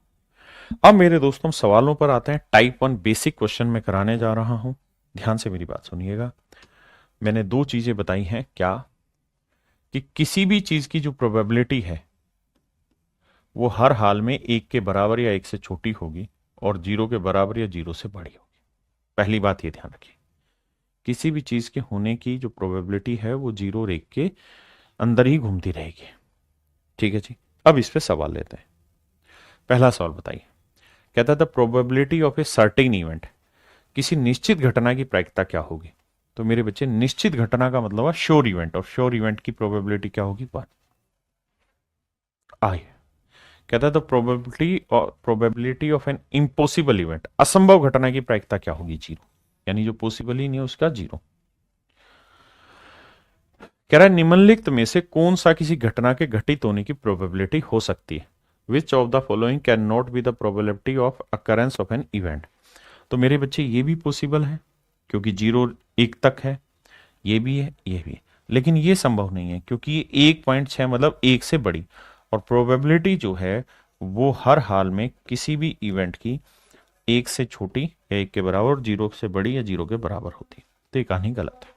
अब मेरे दोस्तों सवालों पर आते हैं। टाइप 1 बेसिक क्वेश्चन में कराने जा रहा हूं, ध्यान से मेरी बात सुनिएगा। मैंने 2 चीजें बताई हैं, क्या कि किसी भी चीज की जो प्रोबेबिलिटी है वो हर हाल में 1 के बराबर या 1 से छोटी होगी और 0 के बराबर या 0 से बड़ी होगी। पहली बात ये ध्यान रखिए, किसी भी चीज के होने की जो प्रोबेबिलिटी है वो 0 और 1 के अंदर ही घूमती रहेगी। ठीक है जी। अब इस पे सवाल लेते हैं। पहला सवाल बताइए, कहता था probability of a certain event, किसी निश्चित घटना की प्रायिकता क्या होगी। तो मेरे बच्चे निश्चित घटना का मतलब है श्योर इवेंट, और श्योर इवेंट की प्रोबेबिलिटी क्या होगी, 1। आई कहता है तो probability of an impossible event, असंभव घटना की प्रायिकता क्या होगी, 0। यानी जो पॉसिबल ही नहीं है उसका 0। कह रहा है निम्नलिखित में से कौन सा किसी घटना के घटित होने की प्रोबेबिलिटी हो सकती है। Which of the following can not be the probability of occurrence of an event. तो मेरे बच्चे ये भी पॉसिबल है क्योंकि 0 1 तक है, ये भी है, ये भी है, लेकिन ये संभव नहीं है क्योंकि ये 1.6 मतलब 1 से बड़ी, और प्रोबेबिलिटी जो है वो हर हाल में किसी भी इवेंट की 1 से छोटी या 1 के बराबर और 0 से बड़ी या 0 के बराबर होती है। तो ये कहानी गलत है।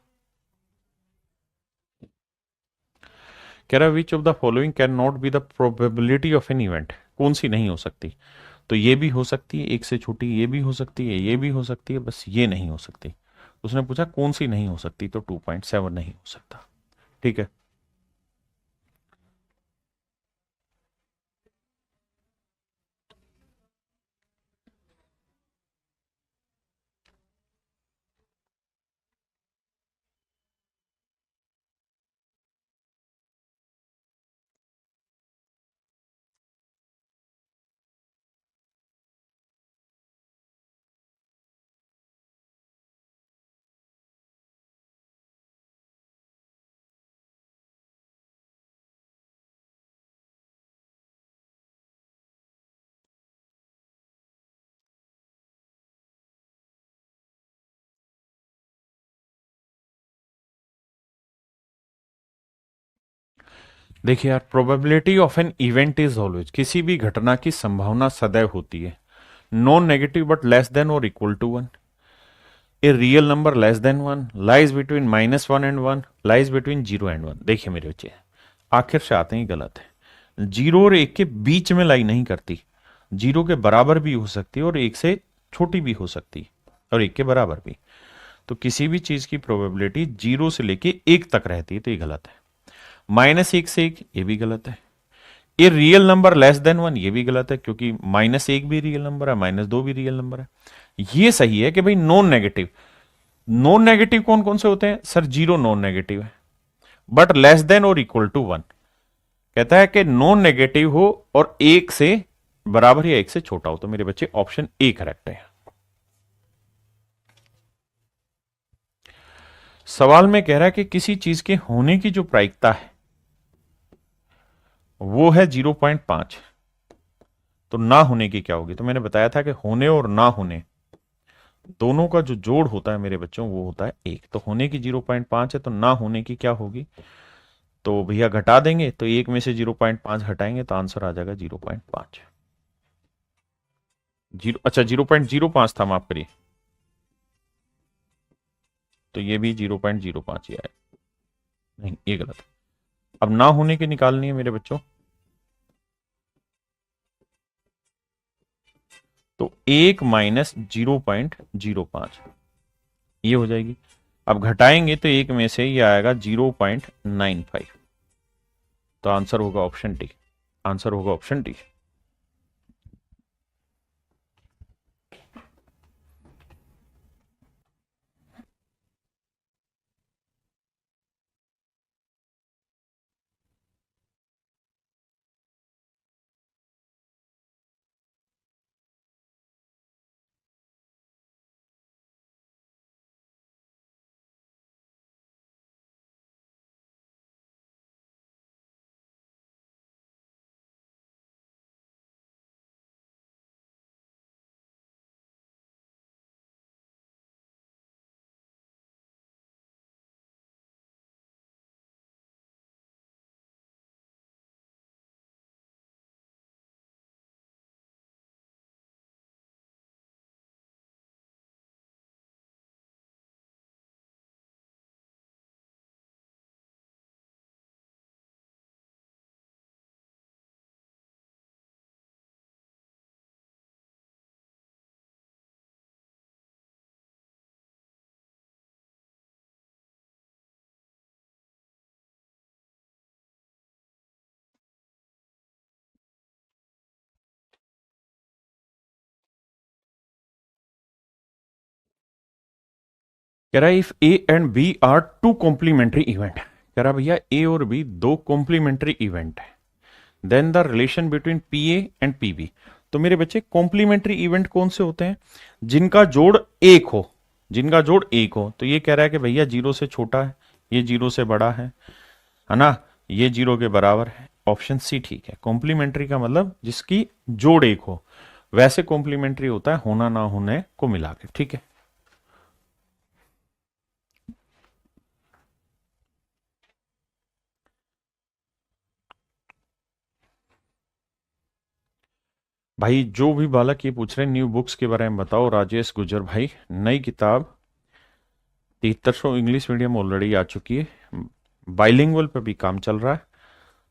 कह रहा which of the following can not be the probability of an event, कौन सी नहीं हो सकती। तो ये भी हो सकती है 1 से छोटी, ये भी हो सकती है, ये भी हो सकती है, बस ये नहीं हो सकती। उसने पूछा कौन सी नहीं हो सकती, तो 2.7 नहीं हो सकता। ठीक है। देखिए यार, probability of an event is always, किसी भी घटना की संभावना सदैव होती है non negative but less than or equal to 1। A real number less than 1 lies between -1 and 1 lies between 0 and 1। देखिए मेरे बच्चे, आखिर से आते ही गलत है। 0 और 1 के बीच में लाई नहीं करती, 0 के बराबर भी हो सकती है और 1 से छोटी भी हो सकती है और 1 के बराबर भी। तो किसी भी चीज की प्रोबेबिलिटी 0 से लेके 1 तक रहती है, तो ये गलत है। -1 से 1 ये भी गलत है। ये रियल नंबर लेस देन 1 ये भी गलत है क्योंकि -1 भी रियल नंबर है, -2 भी रियल नंबर है। ये सही है कि भाई नॉन नेगेटिव। नॉन नेगेटिव कौन कौन से होते हैं सर, 0 नॉन नेगेटिव है, but less than or equal to 1 कहता है कि नॉन नेगेटिव हो और 1 से बराबर या 1 से छोटा हो। तो मेरे बच्चे ऑप्शन ए करेक्ट है। सवाल में कह रहा है कि किसी चीज के होने की जो प्रायिकता है वो है 0.5, तो ना होने की क्या होगी। तो मैंने बताया था कि होने और ना होने दोनों का जो जोड़ होता है मेरे बच्चों वो होता है 1। तो होने की 0.5 है, तो ना होने की क्या होगी? तो भैया घटा देंगे, तो 1 में से 0.5 हटाएंगे तो आंसर आ जाएगा 0.5। जीरो, अच्छा 0.05 था, माफ करिए, तो ये भी 0.05 ही आएगा। नहीं, ये गलत है। अब ना होने की निकालनी है मेरे बच्चों, तो 1 माइनस 0.05 ये हो जाएगी। अब घटाएंगे तो 1 में से ये आएगा 0.95, तो आंसर होगा ऑप्शन डी। आंसर होगा ऑप्शन डी। कह रहा है if A and B are two complementary event, कह रहा भैया ए और बी दो कॉम्प्लीमेंट्री इवेंट है, then the relation between P A and P B. तो मेरे बच्चे कॉम्प्लीमेंट्री इवेंट कौन से होते हैं? जिनका जोड़ एक हो, जिनका जोड़ एक हो। तो ये कह रहा है कि भैया 0 से छोटा है, ये 0 से बड़ा है ना, ये 0 के बराबर है। ऑप्शन सी ठीक है। कॉम्प्लीमेंट्री का मतलब जिसकी जोड़ एक हो, वैसे कॉम्प्लीमेंट्री होता है होना ना होने को मिला के, ठीक है। भाई जो भी बालक ये पूछ रहे हैं न्यू बुक्स के बारे में बताओ, राजेश गुजर भाई, नई किताब 7300 इंग्लिश मीडियम ऑलरेडी आ चुकी है, बाइलिंगुअल पे भी काम चल रहा है,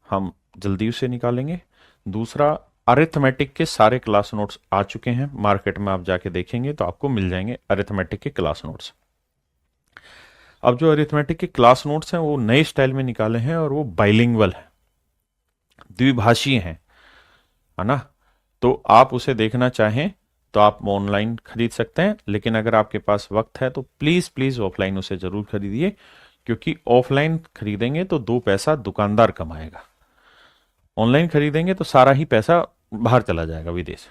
हम जल्दी उसे निकालेंगे। दूसरा, अरिथमेटिक के सारे क्लास नोट्स आ चुके हैं, मार्केट में आप जाके देखेंगे तो आपको मिल जाएंगे अरिथमेटिक के क्लास नोट्स। अब जो अरिथमेटिक के क्लास नोट्स हैं वो नए स्टाइल में निकाले हैं और वो बाइलिंगुअल है, द्विभाषीय हैं, है ना। तो आप उसे देखना चाहें तो आप ऑनलाइन खरीद सकते हैं, लेकिन अगर आपके पास वक्त है तो प्लीज प्लीज ऑफलाइन उसे जरूर खरीदिए, क्योंकि ऑफलाइन खरीदेंगे तो 2 पैसा दुकानदार कमाएगा, ऑनलाइन खरीदेंगे तो सारा ही पैसा बाहर चला जाएगा विदेश।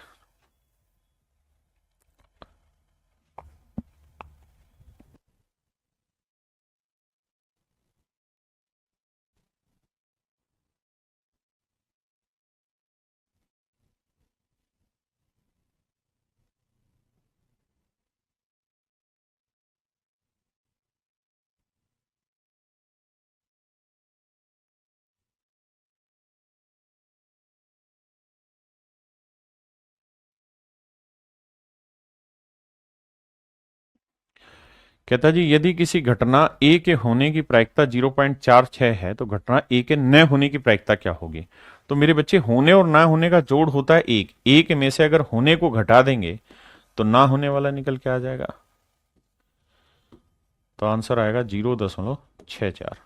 कहता जी यदि किसी घटना ए के होने की प्रायिकता 0.46 है तो घटना ए के न होने की प्रायिकता क्या होगी? तो मेरे बच्चे होने और ना होने का जोड़ होता है एक, एक में से अगर होने को घटा देंगे तो ना होने वाला निकल के आ जाएगा, तो आंसर आएगा 0.64।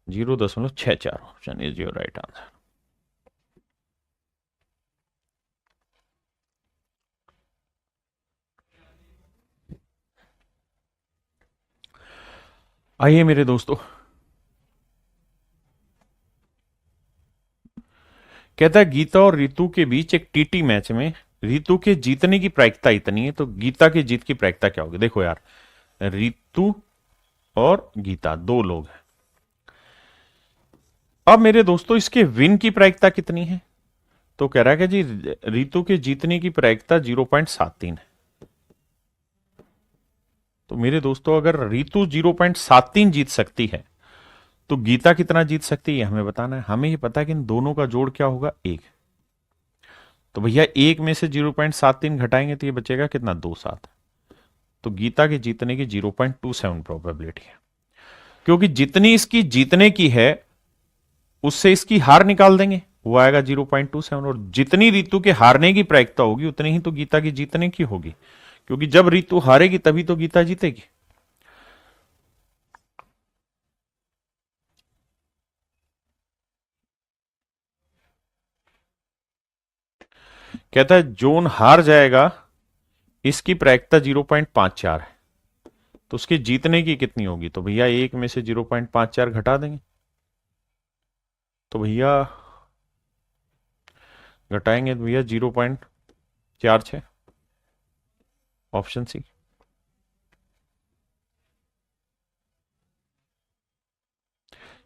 0.64 option is your right answer. आइए मेरे दोस्तों, कहता है गीता और रितु के बीच एक टीटी मैच में रितु के जीतने की प्रायिकता इतनी है, तो गीता की जीत की प्रायिकता क्या होगी? देखो यार, रितु और गीता दो लोग हैं। अब मेरे दोस्तों इसके विन की प्रायिकता कितनी है? तो कह रहा है कि जी रितु के जीतने की प्रायिकता 0.73 है, तो मेरे दोस्तों अगर रितु 0.73 जीत सकती है तो गीता कितना जीत सकती है हमें बताना है। हमें ये पता है कि इन दोनों का जोड़ क्या होगा, एक। तो भैया एक में से 0.73 घटाएंगे तो ये बचेगा कितना, 2.7। तो गीता के जीतने की 0.27 प्रोबेबिलिटी है, क्योंकि जितनी इसकी जीतने की है उससे इसकी हार निकाल देंगे, वो आएगा 0.27। और जितनी रितु के हारने की प्रायिकता होगी उतनी ही तो गीता की जीतने की होगी, क्योंकि जब रितु हारेगी तभी तो गीता जीतेगी। कहता है जोन हार जाएगा इसकी प्रायिकता 0.54 है, तो उसके जीतने की कितनी होगी। तो भैया एक में से 0.54 घटा देंगे, तो भैया घटाएंगे तो भैया 0.46, ऑप्शन सी।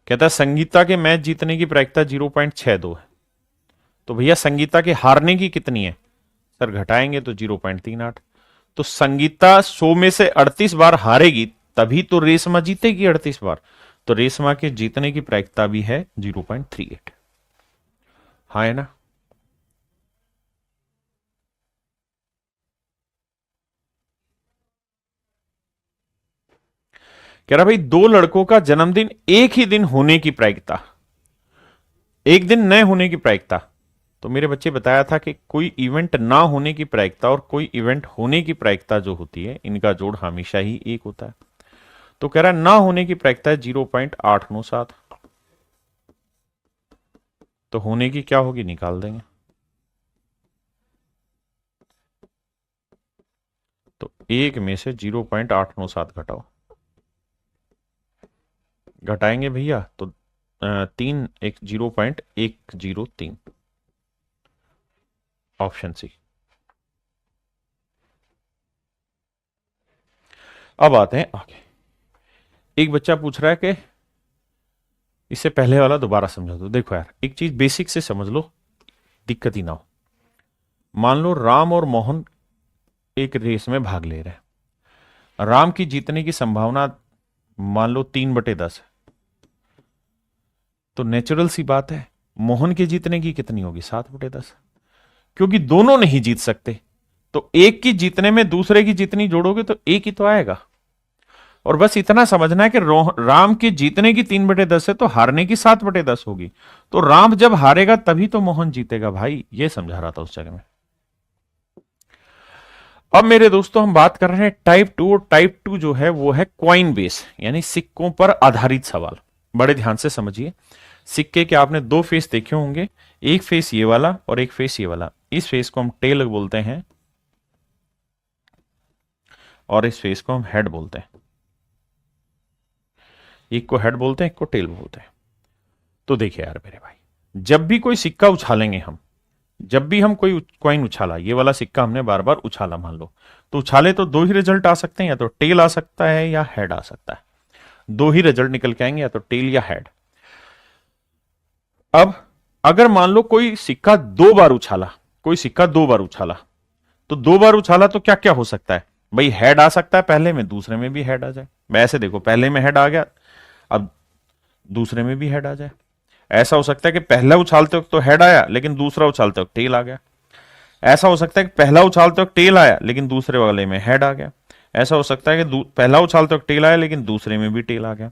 कहता है संगीता के मैच जीतने की प्रायिकता 0.62 है, तो भैया संगीता के हारने की कितनी है सर, घटाएंगे तो 0.38। तो संगीता 100 में से 38 बार हारेगी तभी तो रेशमा जीतेगी 38 बार, तो रेशमा के जीतने की प्रायिकता भी है 0.38। हाँ है ना। कह रहा भाई दो लड़कों का जन्मदिन एक ही दिन होने की प्रायिकता, एक दिन न होने की प्रायिकता। तो मेरे बच्चे बताया था कि कोई इवेंट ना होने की प्रायिकता और कोई इवेंट होने की प्रायिकता जो होती है इनका जोड़ हमेशा ही एक होता है। तो कह रहा है ना होने की प्रायिकता है 0.897, तो होने की क्या होगी निकाल देंगे। तो एक में से 0.897 घटाओ, घटाएंगे भैया तो 0.103, ऑप्शन सी। अब आते हैं आगे। एक बच्चा पूछ रहा है कि इससे पहले वाला दोबारा समझा दो। देखो यार एक चीज बेसिक से समझ लो, दिक्कत ही ना हो। मान लो राम और मोहन एक रेस में भाग ले रहे हैं। राम की जीतने की संभावना मान लो 3/10 है, तो नेचुरल सी बात है मोहन के जीतने की कितनी होगी, 7/10। क्योंकि दोनों नहीं जीत सकते, तो एक की जीतने में दूसरे की जितनी जोड़ोगे तो एक ही तो आएगा। और बस इतना समझना है कि राम के जीतने की 3/10 है तो हारने की 7/10 होगी। तो राम जब हारेगा तभी तो मोहन जीतेगा भाई, ये समझा रहा था उस जगह में। अब मेरे दोस्तों हम बात कर रहे हैं टाइप 2, और टाइप 2 जो है वो है क्वाइन बेस, यानी सिक्कों पर आधारित सवाल। बड़े ध्यान से समझिए। सिक्के के आपने दो फेस देखे होंगे, एक फेस ये वाला और एक फेस ये वाला। इस फेस को हम टेल बोलते हैं और इस फेस को हम हेड बोलते हैं। एक को हेड बोलते हैं, एक को टेल बोलते हैं। तो देखिए यार मेरे भाई, जब भी कोई सिक्का उछालेंगे हम, जब भी हम कोई कॉइन उछाला, ये वाला सिक्का हमने बार बार उछाला मान लो, तो उछाले तो दो ही रिजल्ट आ सकते हैं, या तो टेल आ सकता है या हेड आ सकता है। दो ही रिजल्ट निकल के आएंगे, या तो टेल या हेड। अब अगर मान लो कोई सिक्का दो बार उछाला, कोई सिक्का दो बार उछाला, तो दो बार उछाला तो क्या क्या हो सकता है भाई, हेड आ सकता है पहले में, दूसरे में भी हेड आ जाए। वैसे देखो पहले में हेड आ गया, अब दूसरे में भी हेड आ जाए। ऐसा हो सकता है कि पहला उछालते वक्त तो हेड आया लेकिन दूसरा उछालते वक्त टेल आ गया। ऐसा हो सकता है कि पहला उछालते वक्त टेल आया लेकिन दूसरे वाले में हेड आ गया। ऐसा हो सकता है कि पहला उछालते वक्त टेल आया लेकिन दूसरे में भी टेल आ गया।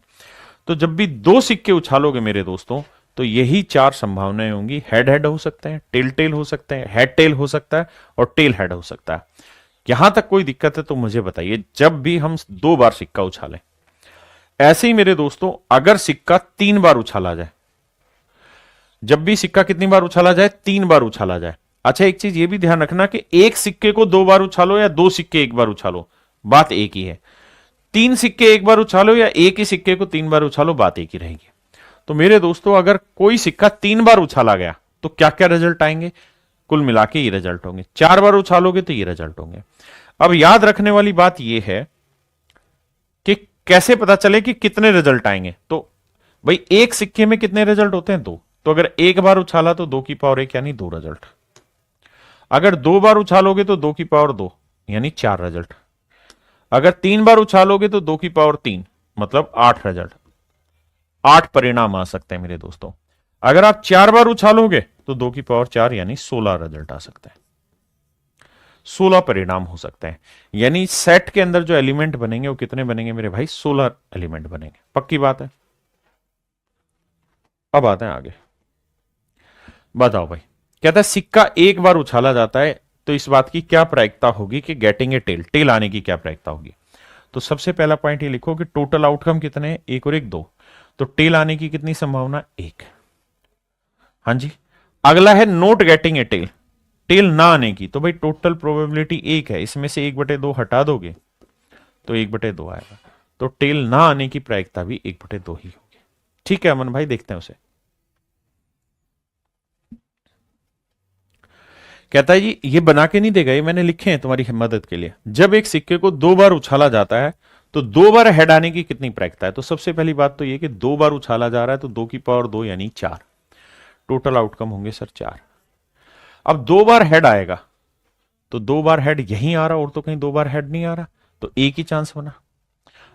तो जब भी दो सिक्के उछालोगे मेरे दोस्तों, तो यही चार संभावनाएं होंगी। हेड हेड हो सकते हैं, टेल टेल हो सकते हैं, हेड टेल हो सकता है और टेल हेड हो सकता है। यहां तक कोई दिक्कत है तो मुझे बताइए, जब भी हम दो बार सिक्का उछालें। ऐसे ही मेरे दोस्तों अगर सिक्का 3 बार उछाला जाए, जब भी सिक्का कितनी बार उछाला जाए, 3 बार उछाला जाए। अच्छा एक चीज ये भी ध्यान रखना कि एक सिक्के को 2 बार उछालो या दो सिक्के 1 बार उछालो, बात एक ही है। 3 सिक्के 1 बार उछालो या एक ही सिक्के को 3 बार उछालो, बात एक ही रहेगी। तो मेरे दोस्तों अगर कोई सिक्का 3 बार उछाला गया तो क्या क्या रिजल्ट आएंगे, कुल मिला के ये रिजल्ट होंगे। 4 बार उछालोगे तो ये रिजल्ट होंगे। अब याद रखने वाली बात यह है कि कैसे पता चले कि कितने रिजल्ट आएंगे। तो भाई एक सिक्के में कितने रिजल्ट होते हैं, दो। तो अगर 1 बार उछाला तो 2 की पावर 1 यानी 2 रिजल्ट। अगर 2 बार उछालोगे तो 2 की पावर 2 यानी 4 रिजल्ट। अगर 3 बार उछालोगे तो 2 की पावर 3, मतलब 8 रिजल्ट, 8 परिणाम आ सकते हैं मेरे दोस्तों। अगर आप 4 बार उछालोगे तो 2 की पावर 4 यानी 16 रिजल्ट आ सकते हैं, 16 परिणाम हो सकते हैं। यानी सेट के अंदर जो एलिमेंट बनेंगे वो कितने बनेंगे मेरे भाई? 16 एलिमेंट बनेंगे। पक्की बात है। अब आते हैं आगे। बताओ भाई, कहता है सिक्का एक बार उछाला जाता है तो इस बात की क्या प्रायिकता होगी कि गेटिंग ए टेल, टेल आने की क्या प्रायिकता होगी? तो सबसे पहला पॉइंट ये लिखो कि टोटल आउटकम कितने हैं? एक और एक दो, तो टेल आने की कितनी संभावना? एक। हाँ जी। अगला है not getting a tail, tail ना आने की। तो भाई टोटल प्रोबेबिलिटी एक है, इसमें से 1/2 हटा दोगे तो 1/2 आएगा। तो टेल ना आने की प्रायिकता भी 1/2 ही होगी। ठीक है अमन भाई, देखते हैं उसे। कहता है जी ये बना के नहीं देगा, ये मैंने लिखे हैं तुम्हारी मदद के लिए। जब एक सिक्के को 2 बार उछाला जाता है तो 2 बार हेड आने की कितनी प्रायिकता है? तो सबसे पहली बात तो ये कि 2 बार उछाला जा रहा है तो 2 की पावर 2 यानी 4। टोटल आउटकम होंगे सर 4। अब 2 बार हेड आएगा तो 2 बार हेड यहीं आ रहा, और तो कहीं 2 बार हेड नहीं आ रहा, तो एक ही चांस बना।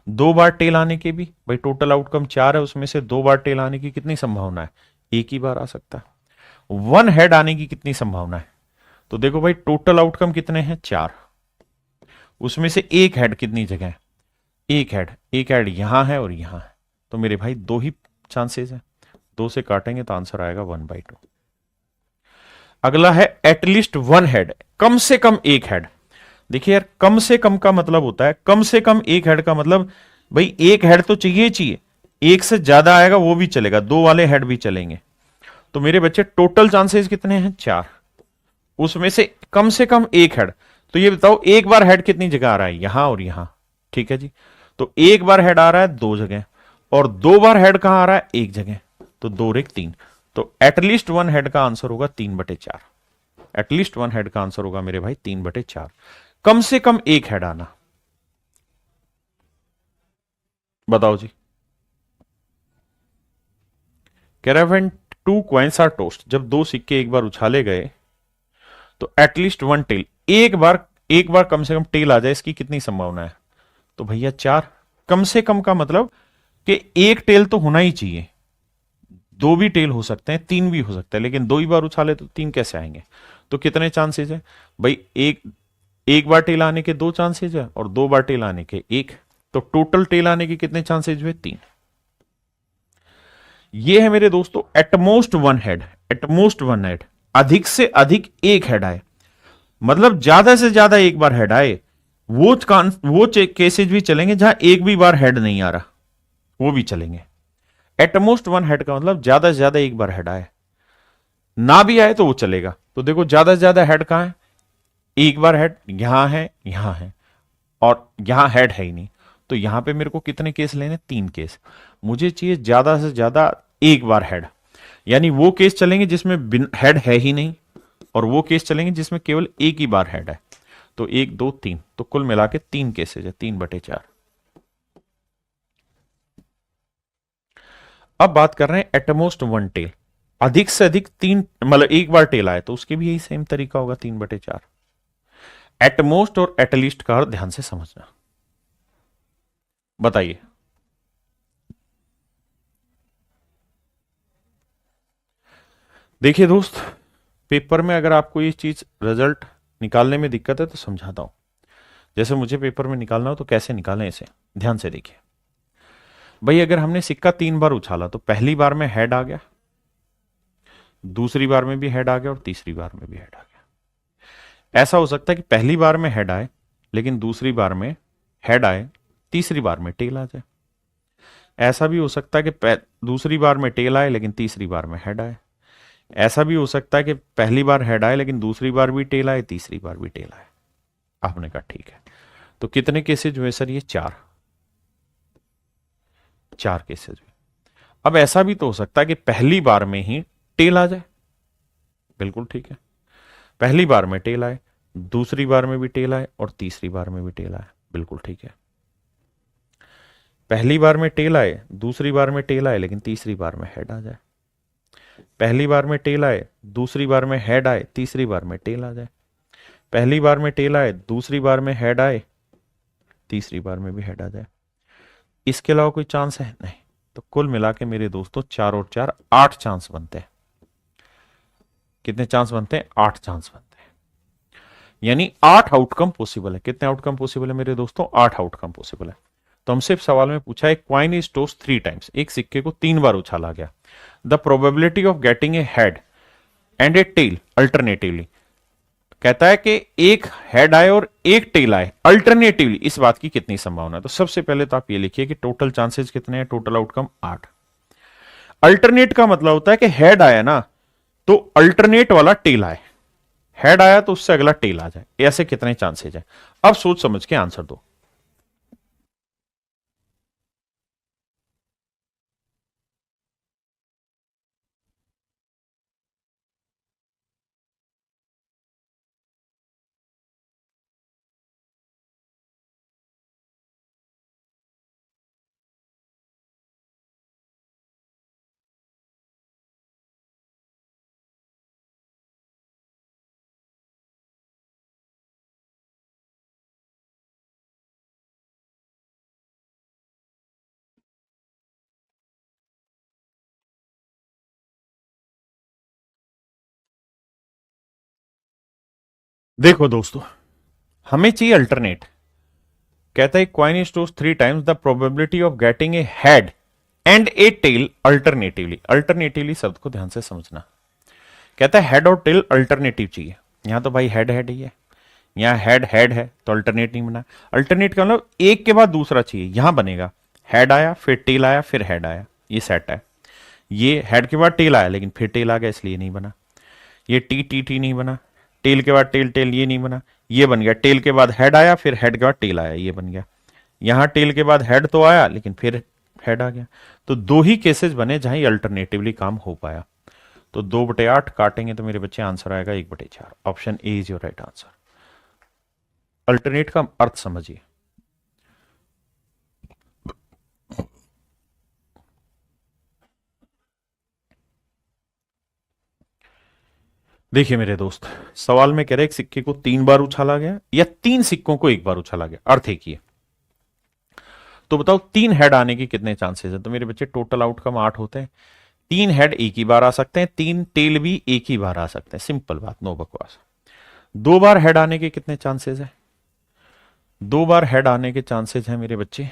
2 बार टेल आने के भी भाई टोटल आउटकम 4 है, उसमें से 2 बार टेल आने की कितनी संभावना है? एक ही बार आ सकता है। 1 हेड आने की कितनी संभावना है? तो देखो भाई टोटल आउटकम कितने हैं? 4, उसमें से एक हेड कितनी जगह है? एक हेड, एक हेड यहां है और यहां है, तो मेरे भाई 2 ही चांसेस है। 2 से काटेंगे तो आंसर आएगा 1/2। अगला है एटलीस्ट 1 हेड, कम से कम एक हेड। देखिए यार, कम से कम का मतलब होता है, कम से कम एक हेड का मतलब भाई एक हेड तो चाहिए चाहिए, एक से ज्यादा आएगा वो भी चलेगा, 2 वाले हेड भी चलेंगे। तो मेरे बच्चे टोटल चांसेस कितने हैं? 4, उसमें से कम एक हेड। तो ये बताओ एक बार हेड कितनी जगह आ रहा है? यहां और यहां। ठीक है जी। तो एक बार हेड आ रहा है 2 जगह, और 2 बार हेड कहां आ रहा है? एक जगह। तो 2 और 1 3। तो एटलीस्ट 1 हेड का आंसर होगा 3/4। एटलीस्ट 1 हेड का आंसर होगा मेरे भाई 3/4। कम से कम एक हेड आना। बताओ जी। कह रहा है व्हेन 2 कॉइंस आर टोस्ट, जब 2 सिक्के एक बार उछाले गए तो एटलीस्ट 1 टेल, एक बार कम से कम टेल आ जाए, इसकी कितनी संभावना है? तो भैया 4। कम से कम का मतलब कि एक टेल तो होना ही चाहिए। 2 भी टेल हो सकते हैं, 3 भी हो सकता है, लेकिन 2 ही बार उछाले तो 3 कैसे आएंगे? तो कितने चांसेस है भाई? एक एक बार टेल आने के 2 चांसेस है और 2 बार टेल आने के 1। तो टोटल टेल आने के कितने चांसेस हुए? 3। ये है मेरे दोस्तों एटमोस्ट 1 हेड। एटमोस्ट 1 हेड, अधिक से अधिक एक हेड आए, मतलब ज्यादा से ज्यादा एक बार हेड आए। वो केसेज भी चलेंगे जहां एक भी बार हेड नहीं आ रहा, वो भी चलेंगे। एटमोस्ट 1 हेड का मतलब ज्यादा से ज्यादा एक बार हेड आए, ना भी आए तो वो चलेगा। तो देखो ज्यादा से ज्यादा हेड कहां है? एक बार हेड यहां है, यहां है, और यहां हेड है ही नहीं। तो यहां पे मेरे को कितने केस लेने? 3 केस। मुझे चाहिए ज्यादा से ज्यादा एक बार हेड, यानी वो केस चलेंगे जिसमें हेड है ही नहीं, और वो केस चलेंगे जिसमें केवल एक ही बार हेड है। तो 1 2 3, तो कुल मिला के 3 केसेज है, 3/4। अब बात कर रहे हैं एटमोस्ट 1 टेल, अधिक से अधिक 3, मतलब एक बार टेल आए तो उसके भी यही सेम तरीका होगा, 3/4। एटमोस्ट और एटलीस्ट का अर्थ ध्यान से समझना। बताइए। देखिए दोस्त, पेपर में अगर आपको ये चीज रिजल्ट निकालने में दिक्कत है तो समझाता हूं। जैसे मुझे पेपर में निकालना हो तो कैसे निकालें इसे, ध्यान से देखिए। भाई अगर हमने सिक्का 3 बार उछाला तो पहली बार में हेड आ गया, दूसरी बार में भी हेड आ गया, और तीसरी बार में भी हेड आ गया। ऐसा हो सकता है कि पहली बार में हेड आए, लेकिन दूसरी बार में हेड आए, तीसरी बार में टेल आ जाए। ऐसा भी हो सकता है कि दूसरी बार में टेल आए लेकिन तीसरी बार में हेड आए। ऐसा भी हो सकता है कि पहली बार हेड आए लेकिन दूसरी बार भी टेल आए, तीसरी बार भी टेल आए। आपने कहा ठीक है। तो कितने केसेज हुए सर? ये 4, 4 केसेज हुए। अब ऐसा भी तो हो सकता है कि पहली बार में ही टेल आ जाए। बिल्कुल ठीक है, पहली बार में टेल आए, दूसरी बार में भी टेल आए, और तीसरी बार में भी टेल आए। बिल्कुल ठीक है, पहली बार में टेल आए, दूसरी बार में टेल आए, लेकिन तीसरी बार में हेड आ जाए। पहली बार में टेल आए, दूसरी बार में हेड आए, तीसरी बार में टेल आ जाए। पहली बार में टेल आए, दूसरी बार में हेड आए, तीसरी बार में भी हेड आ जाए। इसके अलावा कोई चांस है नहीं। तो कुल मिला के मेरे दोस्तों 4 और 4 8 चांस बनते हैं। कितने चांस बनते हैं? 8 चांस बनते हैं। यानी 8 आउटकम पॉसिबल है। कितने आउटकम पॉसिबल है मेरे दोस्तों? 8 आउटकम पॉसिबल है। तो हमसे सवाल में पूछा है क्वाइन इज टॉस्ड 3 टाइम्स, एक सिक्के को 3 बार उछाला गया। The probability of getting a head and a tail alternatively, कहता है कि एक हेड आए और एक टेल आए अल्टरनेटिवली, इस बात की कितनी संभावना है? तो सबसे पहले तो आप ये लिखिए कि टोटल चांसेस कितने हैं? Total outcome 8। अल्टरनेट का मतलब होता है कि हेड आया ना तो अल्टरनेट वाला टेल आए, हेड आया तो उससे अगला टेल आ जाए। ऐसे कितने चांसेज है? अब सोच समझ के आंसर दो। देखो दोस्तों, हमें चाहिए अल्टरनेट। कहता है coin is tossed 3 times, the probability of getting a head and a tail alternatively. Alternatively शब्द को ध्यान से समझना। कहता है हेड और टेल अल्टरनेटिव चाहिए। यहां तो भाई हेड हेड ही है, यहाँ हेड हेड है तो अल्टरनेट नहीं बना। अल्टरनेट का मतलब एक के बाद दूसरा चाहिए। यहां बनेगा हेड आया फिर टेल आया फिर हेड आया, ये सेट है। ये हेड के बाद टेल आया लेकिन फिर टेल आ गया इसलिए नहीं बना। ये टी टी टी नहीं बना, टेल के बाद टेल टेल ये नहीं बना, ये बन गया। टेल के बाद हेड आया फिर हेड के बाद टेल आया, ये बन गया। यहां टेल के बाद हेड तो आया लेकिन फिर हेड आ गया। तो दो ही केसेस बने जहां अल्टरनेटिवली काम हो पाया। तो 2/8 काटेंगे तो मेरे बच्चे आंसर आएगा 1/4। Option A is your right answer. Alternate का अर्थ समझिए। देखिए मेरे दोस्त, सवाल में कह रहे एक सिक्के को 3 बार उछाला गया या 3 सिक्कों को एक बार उछाला गया, अर्थ एक ही है। तो बताओ 3 हेड आने के कितने चांसेस है? तो मेरे बच्चे टोटल आउटकम 8 होते हैं। 3 हेड एक ही बार आ सकते हैं, 3 टेल भी एक ही बार आ सकते हैं। सिंपल बात, नो बकवास। 2 बार हेड आने के कितने चांसेस है? 2 बार हेड आने के चांसेस है मेरे बच्चे।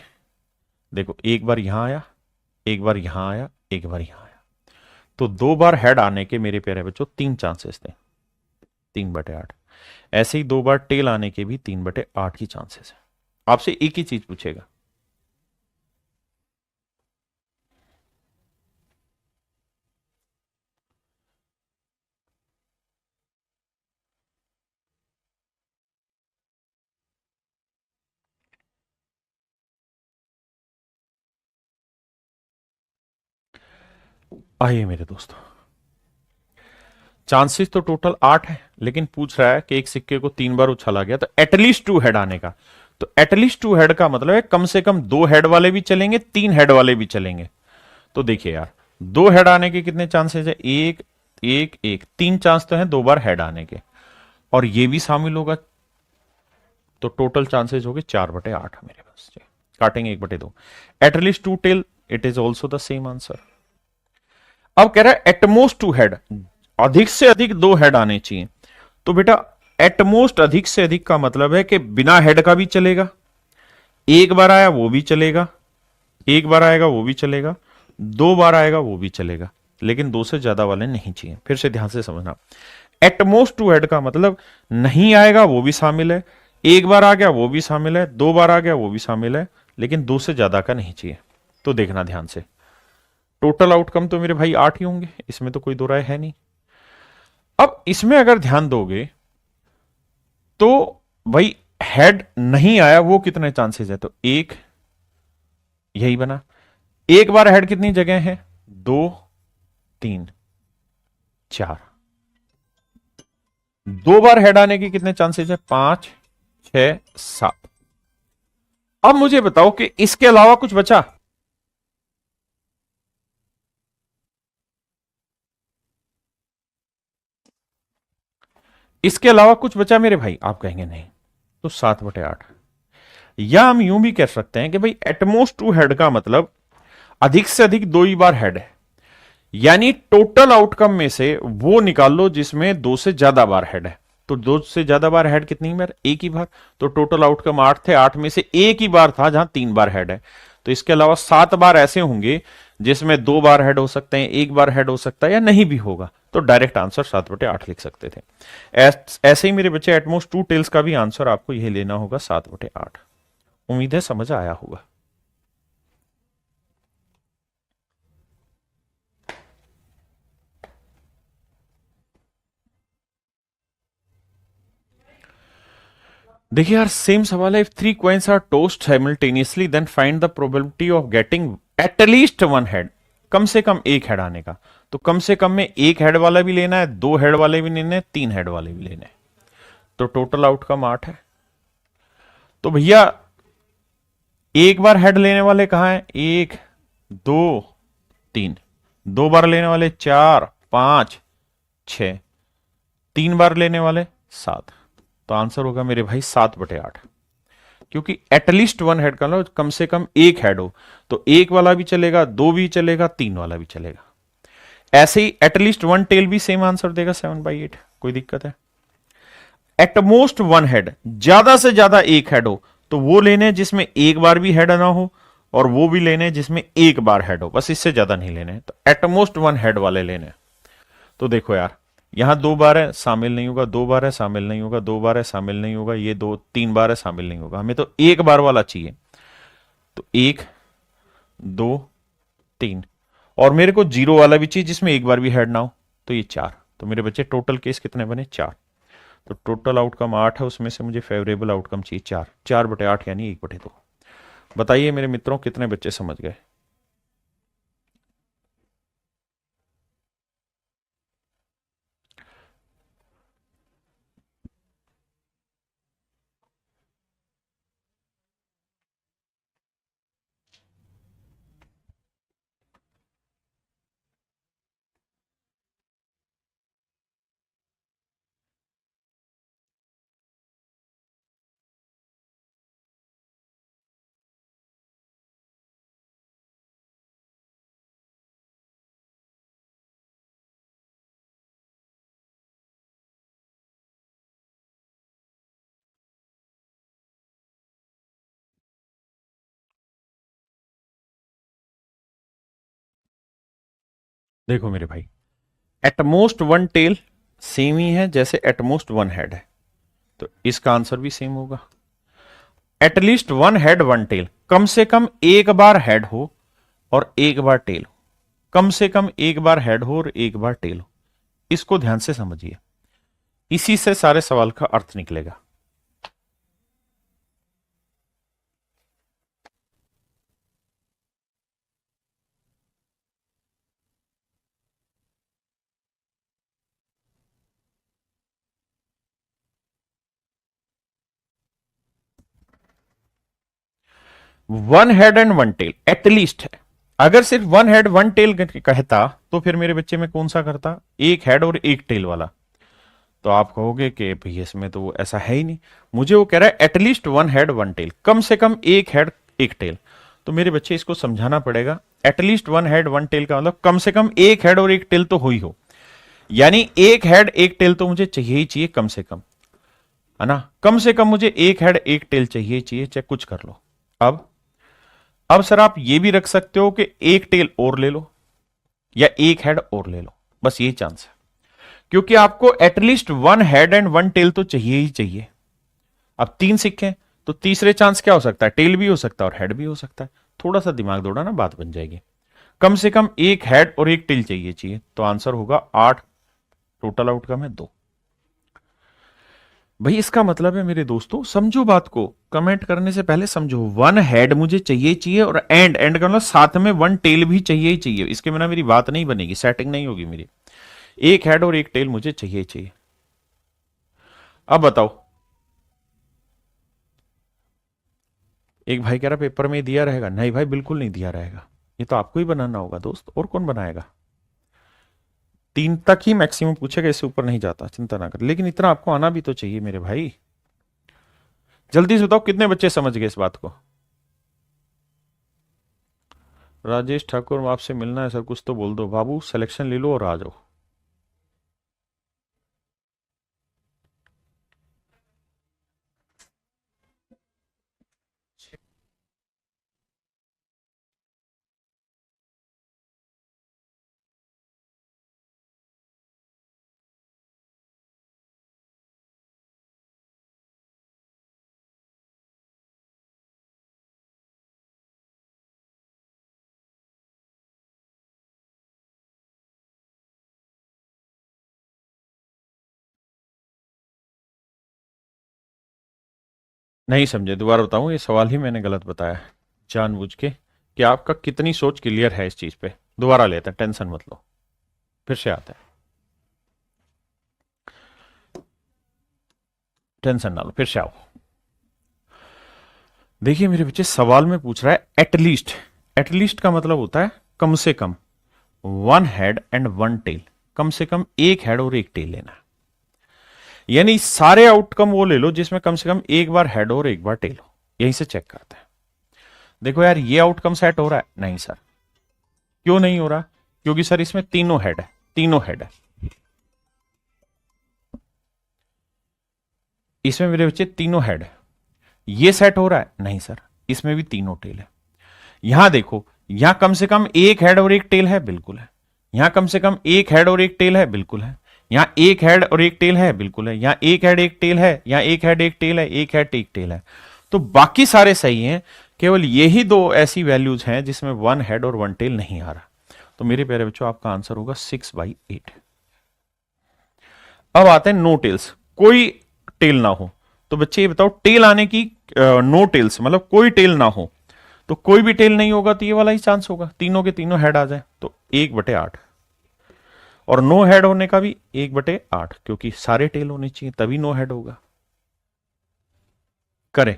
देखो, एक बार यहां आया, एक बार यहां आया, एक बार यहां आया। तो 2 बार हेड आने के मेरे प्यारे बच्चों 3 चांसेस थे, 3/8। ऐसे ही 2 बार टेल आने के भी 3/8 की चांसेस है। आपसे एक ही चीज पूछेगा। आइए मेरे दोस्तों, चांसेस तो टोटल 8 है, लेकिन पूछ रहा है कि एक सिक्के को 3 बार उछाला गया तो एटलीस्ट 2 हेड आने का। तो एटलीस्ट 2 हेड का मतलब है कम से कम 2 हेड वाले भी चलेंगे, 3 हेड वाले भी चलेंगे। तो देखिए यार, 2 हेड आने के कितने चांसेस है? एक एक एक, 3 चांस तो है 2 बार हेड आने के, और ये भी शामिल होगा। तो टोटल चांसेस हो गए 4/8 मेरे पास। काटेंगे 1/2। At least 2 tail, it is also the same answer. अब कह रहा है एटमोस्ट 2 हेड, अधिक से अधिक 2 हेड आने चाहिए। तो बेटा एटमोस्ट अधिक से अधिक का मतलब है कि बिना हेड का भी चलेगा, एक बार आया वो भी चलेगा, एक बार आएगा वो भी चलेगा, 2 बार आएगा वो भी चलेगा, लेकिन 2 से ज्यादा वाले नहीं चाहिए। फिर से ध्यान से समझना, एटमोस्ट 2 हेड का मतलब नहीं आएगा वो भी शामिल है, एक बार आ गया वो भी शामिल है, 2 बार आ गया वो भी शामिल है, लेकिन 2 से ज्यादा का नहीं चाहिए। तो देखना ध्यान से, टोटल आउटकम तो मेरे भाई 8 ही होंगे, इसमें तो कोई दो राय है नहीं। अब इसमें अगर ध्यान दोगे तो भाई हेड नहीं आया वो कितने चांसेस है? तो एक, यही बना। एक बार हेड कितनी जगह है? 2 3 4। 2 बार हेड आने के कितने चांसेस है? 5 6 7। अब मुझे बताओ कि इसके अलावा कुछ बचा? इसके अलावा कुछ बचा मेरे भाई? आप कहेंगे नहीं। तो 7/8। या हम यूं भी कह सकते हैं कि भाई एटमोस्ट टू हेड का मतलब अधिक से अधिक दो ही बार हेड है, यानी टोटल आउटकम में से वो निकाल लो जिसमें दो से ज्यादा बार हेड है। तो दो से ज्यादा बार हेड कितनी बार? एक ही बार। तो टोटल आउटकम 8 थे, 8 में से एक ही बार था जहां 3 बार हेड है। तो इसके अलावा 7 बार ऐसे होंगे जिसमें 2 बार हेड हो सकते हैं, 1 बार हेड हो सकता है या नहीं भी होगा। तो डायरेक्ट आंसर 7/8 लिख सकते थे। ऐसे ही मेरे बच्चे एटमोस्ट टू टेल्स का भी आंसर आपको यही लेना होगा, 7/8। उम्मीद है समझ आया होगा। देखिए यार, सेम सवाल है। If three coins are tossed simultaneously then find the probability of getting at least one head. कम से कम एक हेड आने का। तो कम से कम में एक हेड वाला भी लेना है, दो हेड वाले भी लेने हैं, तीन हेड वाले भी लेने हैं। तो टोटल आउटकम 8 है। तो भैया एक बार हेड लेने वाले कहां हैं? एक, दो, तीन। दो बार लेने वाले 4, 5, 6। तीन बार लेने वाले 7। तो आंसर होगा मेरे भाई 7/8। क्योंकि एटलीस्ट वन हेड का लो, कम से कम एक हेड हो। तो एक वाला भी चलेगा, दो भी चलेगा, तीन वाला भी चलेगा। ऐसे ही एटलीस्ट वन टेल भी सेम आंसर देगा, 7/8। कोई दिक्कत है? एटमोस्ट वन हेड, ज्यादा से ज्यादा एक हेड हो तो वो लेने जिसमें एक बार भी हेड ना हो, और वो भी लेने जिसमें एक बार हेड हो, बस इससे ज्यादा नहीं लेने। तो एटमोस्ट वन हेड वाले लेने। तो देखो यार, यहां 2 बार है, शामिल नहीं होगा। 2 बार है, शामिल नहीं होगा। 2 बार है, शामिल नहीं होगा। ये 2, 3 बार है, शामिल नहीं होगा। हमें तो एक बार वाला चाहिए। तो 1, 2, 3। और मेरे को जीरो वाला भी चाहिए जिसमें एक बार भी हेड ना हो। तो ये 4। तो मेरे बच्चे टोटल केस कितने बने? 4। तो टोटल आउटकम 8 है, उसमें से मुझे फेवरेबल आउटकम चाहिए 4। 4/8 यानी 1/2। बताइए मेरे मित्रों, कितने बच्चे समझ गए? देखो मेरे भाई, एटमोस्ट वन टेल सेम ही है जैसे एटमोस्ट वन हेड है। तो इसका आंसर भी सेम होगा। At least one head one tail, कम से कम एक बार हेड हो और एक बार टेल हो। कम से कम एक बार हेड हो और एक बार टेल हो। इसको ध्यान से समझिए, इसी से सारे सवाल का अर्थ निकलेगा। One head and one tail at least है। अगर सिर्फ वन हेड वन टेल कहता तो फिर मेरे बच्चे में कौन सा करता? एक हेड और एक टेल वाला। तो आप कहोगे कि भैया इसमें तो ऐसा है ही नहीं। मुझे वो कह रहा है at least one head one tail, कम से कम एक हेड एक टेल। तो मेरे बच्चे इसको समझाना पड़ेगा। At least one head one tail का मतलब कम से कम एक हेड और एक टेल तो हो ही हो। यानी एक हेड एक टेल तो मुझे चाहिए ही चाहिए, कम से कम, है ना? कम से कम मुझे एक हेड एक टेल चाहिए चाहिए, चाहे कुछ कर लो। अब सर आप ये भी रख सकते हो कि एक टेल और ले लो या एक हेड और ले लो, बस ये चांस है। क्योंकि आपको at least one head and one tail तो चाहिए ही चाहिए। अब 3 सिक्के, तो तीसरे चांस क्या हो सकता है? टेल भी हो सकता है और हेड भी हो सकता है। थोड़ा सा दिमाग दौड़ा ना, बात बन जाएगी। कम से कम एक हेड और एक टेल चाहिए चाहिए। तो आंसर होगा 8। टोटल आउटकम है 2। भाई इसका मतलब है मेरे दोस्तों, समझो बात को, कमेंट करने से पहले समझो। वन हेड मुझे चाहिए चाहिए और एंड का मतलब साथ में वन टेल भी चाहिए ही चाहिए। इसके बिना मेरी बात नहीं बनेगी, सेटिंग नहीं होगी मेरी। एक हेड और एक टेल मुझे चाहिए चाहिए। अब बताओ, एक भाई कह रहा पेपर में दिया रहेगा। नहीं भाई, बिल्कुल नहीं दिया रहेगा। ये तो आपको ही बनाना होगा दोस्त, और कौन बनाएगा? 3 तक ही मैक्सिमम पूछेगा, इससे ऊपर नहीं जाता, चिंता ना कर। लेकिन इतना आपको आना भी तो चाहिए मेरे भाई। जल्दी से बताओ कितने बच्चे समझ गए इस बात को। राजेश ठाकुर आपसे मिलना है सर, कुछ तो बोल दो। बाबू सिलेक्शन ले लो और आ जाओ। नहीं समझे, दोबारा बताऊं, ये सवाल ही मैंने गलत बताया है जानबूझ के, कि आपका कितनी सोच क्लियर है इस चीज पे। दोबारा लेते हैं, टेंशन मत लो, फिर से आता है, टेंशन ना लो, फिर से आओ। देखिए मेरे बच्चे, सवाल में पूछ रहा है एटलीस्ट। एटलीस्ट का मतलब होता है कम से कम, one head and one tail, कम से कम एक हेड और एक टेल लेना है। यानी सारे आउटकम वो ले लो जिसमें कम से कम एक बार हेड और एक बार टेल हो, यहीं से चेक करते हैं। देखो यार, ये आउटकम सेट हो रहा है? नहीं सर। क्यों नहीं हो रहा? क्योंकि सर इसमें तीनों हेड है, तीनों हेड है। इसमें मेरे बच्चे तीनों हेड है। ये सेट हो रहा है? नहीं सर, इसमें भी तीनों टेल है। यहां देखो, यहां कम से कम एक हेड और एक टेल है, बिल्कुल है। यहां कम से कम एक हेड और एक टेल है, बिल्कुल है। यहां एक हेड और एक टेल है, बिल्कुल है। यहां एक हेड एक टेल है, यहां एक हेड एक टेल है, एक हेड एक टेल है। तो बाकी सारे सही हैं, केवल यही दो ऐसी वैल्यूज हैं जिसमें वन हेड और वन टेल नहीं आ रहा। तो मेरे प्यारे बच्चों, आपका आंसर होगा 6/8। अब आते हैं नो टेल्स, कोई टेल ना हो। तो बच्चे ये बताओ, टेल आने की, नो टेल्स मतलब कोई टेल ना हो, तो कोई भी टेल नहीं होगा तो ये वाला ही चांस होगा, तीनों के तीनों हेड आ जाए, तो 1/8। और नो हेड होने का भी 1/8, क्योंकि सारे टेल होने चाहिए तभी नो हेड होगा। करें?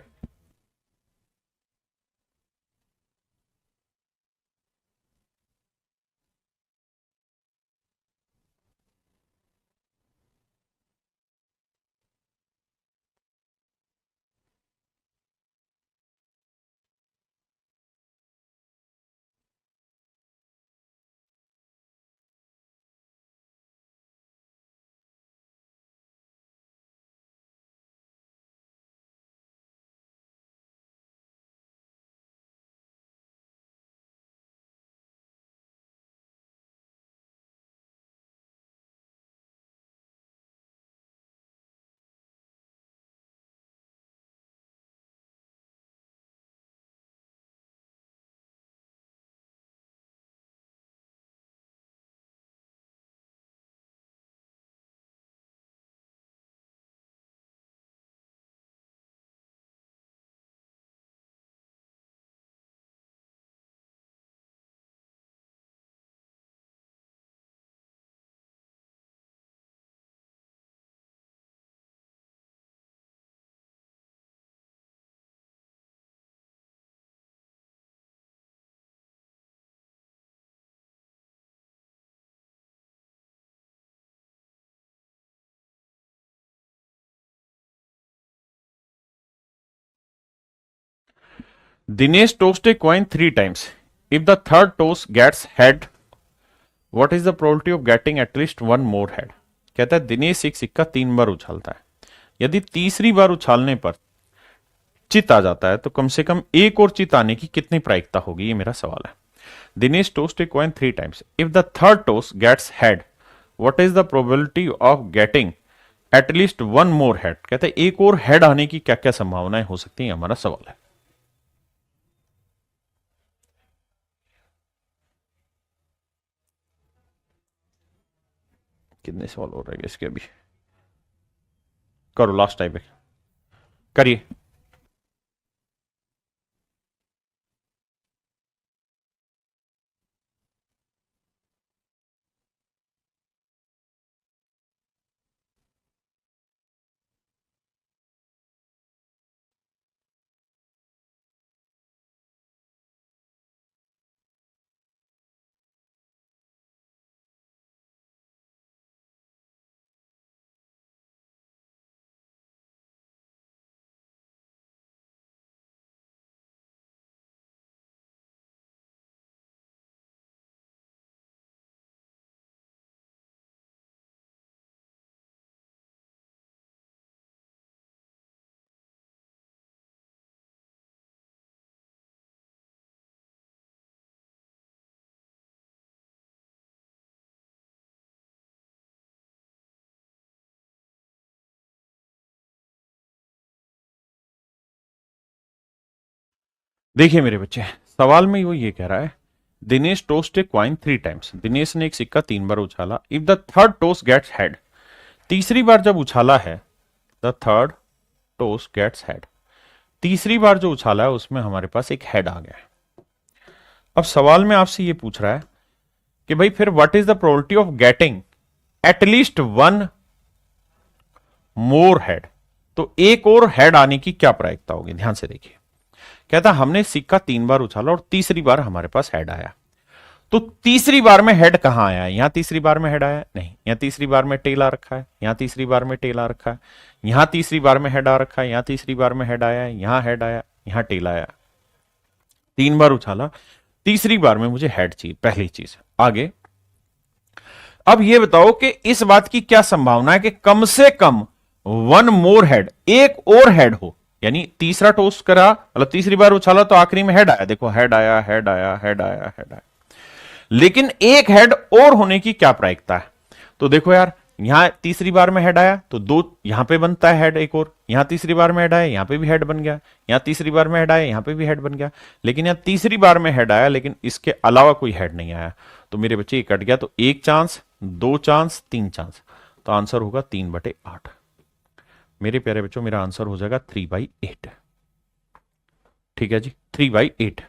Dinesh tossed a coin 3 times. If the third toss gets head, what is the probability of getting at least one more head? कहता है दिनेश एक सिक्का 3 बार उछालता है, यदि तीसरी बार उछालने पर चित आ जाता है तो कम से कम एक और चित आने की कितनी प्रायिकता होगी, ये मेरा सवाल है। Dinesh tossed a coin 3 times. If the third toss gets head, what is the probability of getting at least one more head? कहते हैं एक और हेड आने की क्या क्या संभावनाएं हो सकती हैं, हमारा सवाल है। कितने सवाल हो रहे हैं इसके अभी? करो लास्ट टाइम पे, करिए। देखिए मेरे बच्चे, सवाल में वो ये कह रहा है, Dinesh tossed a coin 3 times. Dinesh ने एक सिक्का 3 बार उछाला। If the third toss gets head, तीसरी बार जब उछाला है, the third toss gets head, तीसरी बार जो उछाला है उसमें हमारे पास एक हेड आ गया है। अब सवाल में आपसे ये पूछ रहा है कि भाई फिर what is the probability of getting at least one more head, तो एक और हेड आने की क्या प्रायिकता होगी? ध्यान से देखिए, कहता हमने सिक्का 3 बार उछाला और तीसरी बार हमारे पास हेड आया, तो तीसरी बार में हेड कहां आया है? यहां तीसरी बार में हेड आया नहीं, यहां तीसरी बार में टेल आ रखा है, यहां तीसरी बार में टेल आ रखा है, यहां तीसरी बार में हेड आ रखा है, यहां तीसरी बार में हेड आया है, यहां हेड आया, यहां टेल आया। 3 बार उछाला, तीसरी बार में मुझे हेड चाहिए, पहली चीज। आगे अब ये बताओ कि इस बात की क्या संभावना है कि कम से कम वन मोर हेड, एक और हेड हो, यानी तीसरा टोस्ट करा, मतलब तीसरी बार उछाला तो आखिरी में हेड आया, देखो हेड आया, हेड आया, हेड आया, हेड आया, लेकिन एक हेड और होने की क्या प्रायिकता है? तो देखो यार, यहां तीसरी बार में हेड आया तो दो यहां पे बनता है हेड, एक और यहां तीसरी बार में हेड आया, यहां पे भी हेड बन गया, यहां तीसरी बार में हेड आया, यहां पे भी हेड बन गया, लेकिन यहां तीसरी बार में हेड आया लेकिन इसके अलावा कोई हेड नहीं आया, तो मेरे बच्चे ये कट गया, तो 1 चांस, 2 चांस, 3 चांस, तो आंसर होगा 3/8। मेरे प्यारे बच्चों, मेरा आंसर हो जाएगा 3/8। ठीक है जी, 3/8।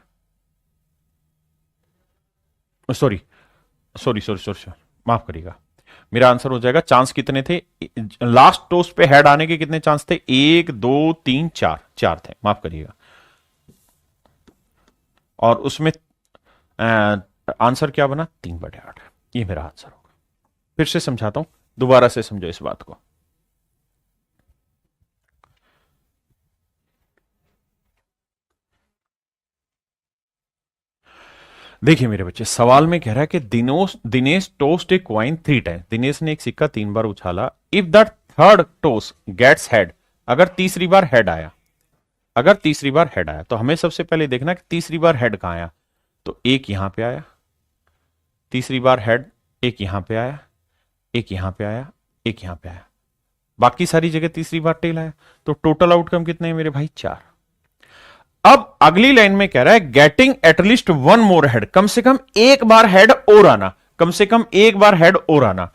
सॉरी सॉरी सॉरी सॉरी, माफ करिएगा, मेरा आंसर हो जाएगा, चांस कितने थे लास्ट टोस्ट पे हेड आने के? कितने चांस थे? 1, 2, 3, 4, 4 थे, माफ करिएगा। और उसमें आंसर क्या बना? 3/8। ये मेरा आंसर होगा। फिर से समझाता हूं, दोबारा से समझो इस बात को। देखिए मेरे बच्चे, सवाल में कह रहा है कि Dinesh tossed a coin 3 times. Dinesh ने एक सिक्का 3 बार उछाला। If the third toss gets head, अगर तीसरी बार हेड आया, अगर तीसरी बार हेड आया, तो हमें सबसे पहले देखना कि तीसरी बार हेड कहां आया, तो एक यहां पे आया, तीसरी बार हेड एक यहां पे आया, एक यहां पे आया, एक यहां पे आया, बाकी सारी जगह तीसरी बार टेल आया, तो टोटल आउटकम कितने हैं मेरे भाई? 4। अब अगली लाइन में कह रहा है getting at least one more head, कम से कम एक बार हेड और आना, कम से कम एक बार हेड और आना।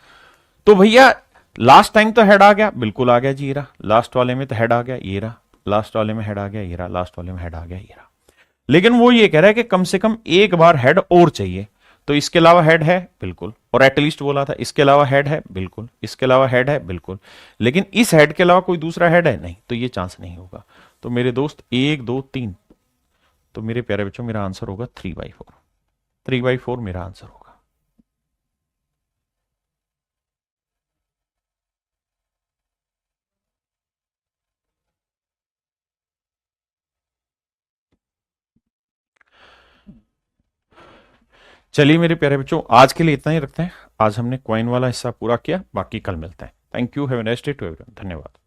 तो भैया लास्ट टाइम तो हेड आ गया, बिल्कुल आ गया जी, ये रहा, लास्ट वाले में तो हेड आ गया, ये रहा, लास्ट वाले में हेड आ गया, ये रहा, लास्ट वाले में हेड आ गया, ये रहा, लेकिन वो ये कह रहा है कि कम से कम एक बार हेड और चाहिए। तो इसके अलावा हेड है, बिल्कुल, और एटलीस्ट बोला था, इसके अलावा हेड है, बिल्कुल, इसके अलावा हेड है, बिल्कुल, लेकिन इस हेड के अलावा कोई दूसरा हेड है नहीं, तो ये चांस नहीं होगा। तो मेरे दोस्त 1, 2, 3, तो मेरे प्यारे बच्चों मेरा आंसर होगा 3/4। 3/4 मेरा आंसर होगा। चलिए मेरे प्यारे बच्चों, आज के लिए इतना ही रखते हैं। आज हमने कॉइन वाला हिस्सा पूरा किया, बाकी कल मिलते हैं। Thank you, have a nice day to everyone. धन्यवाद।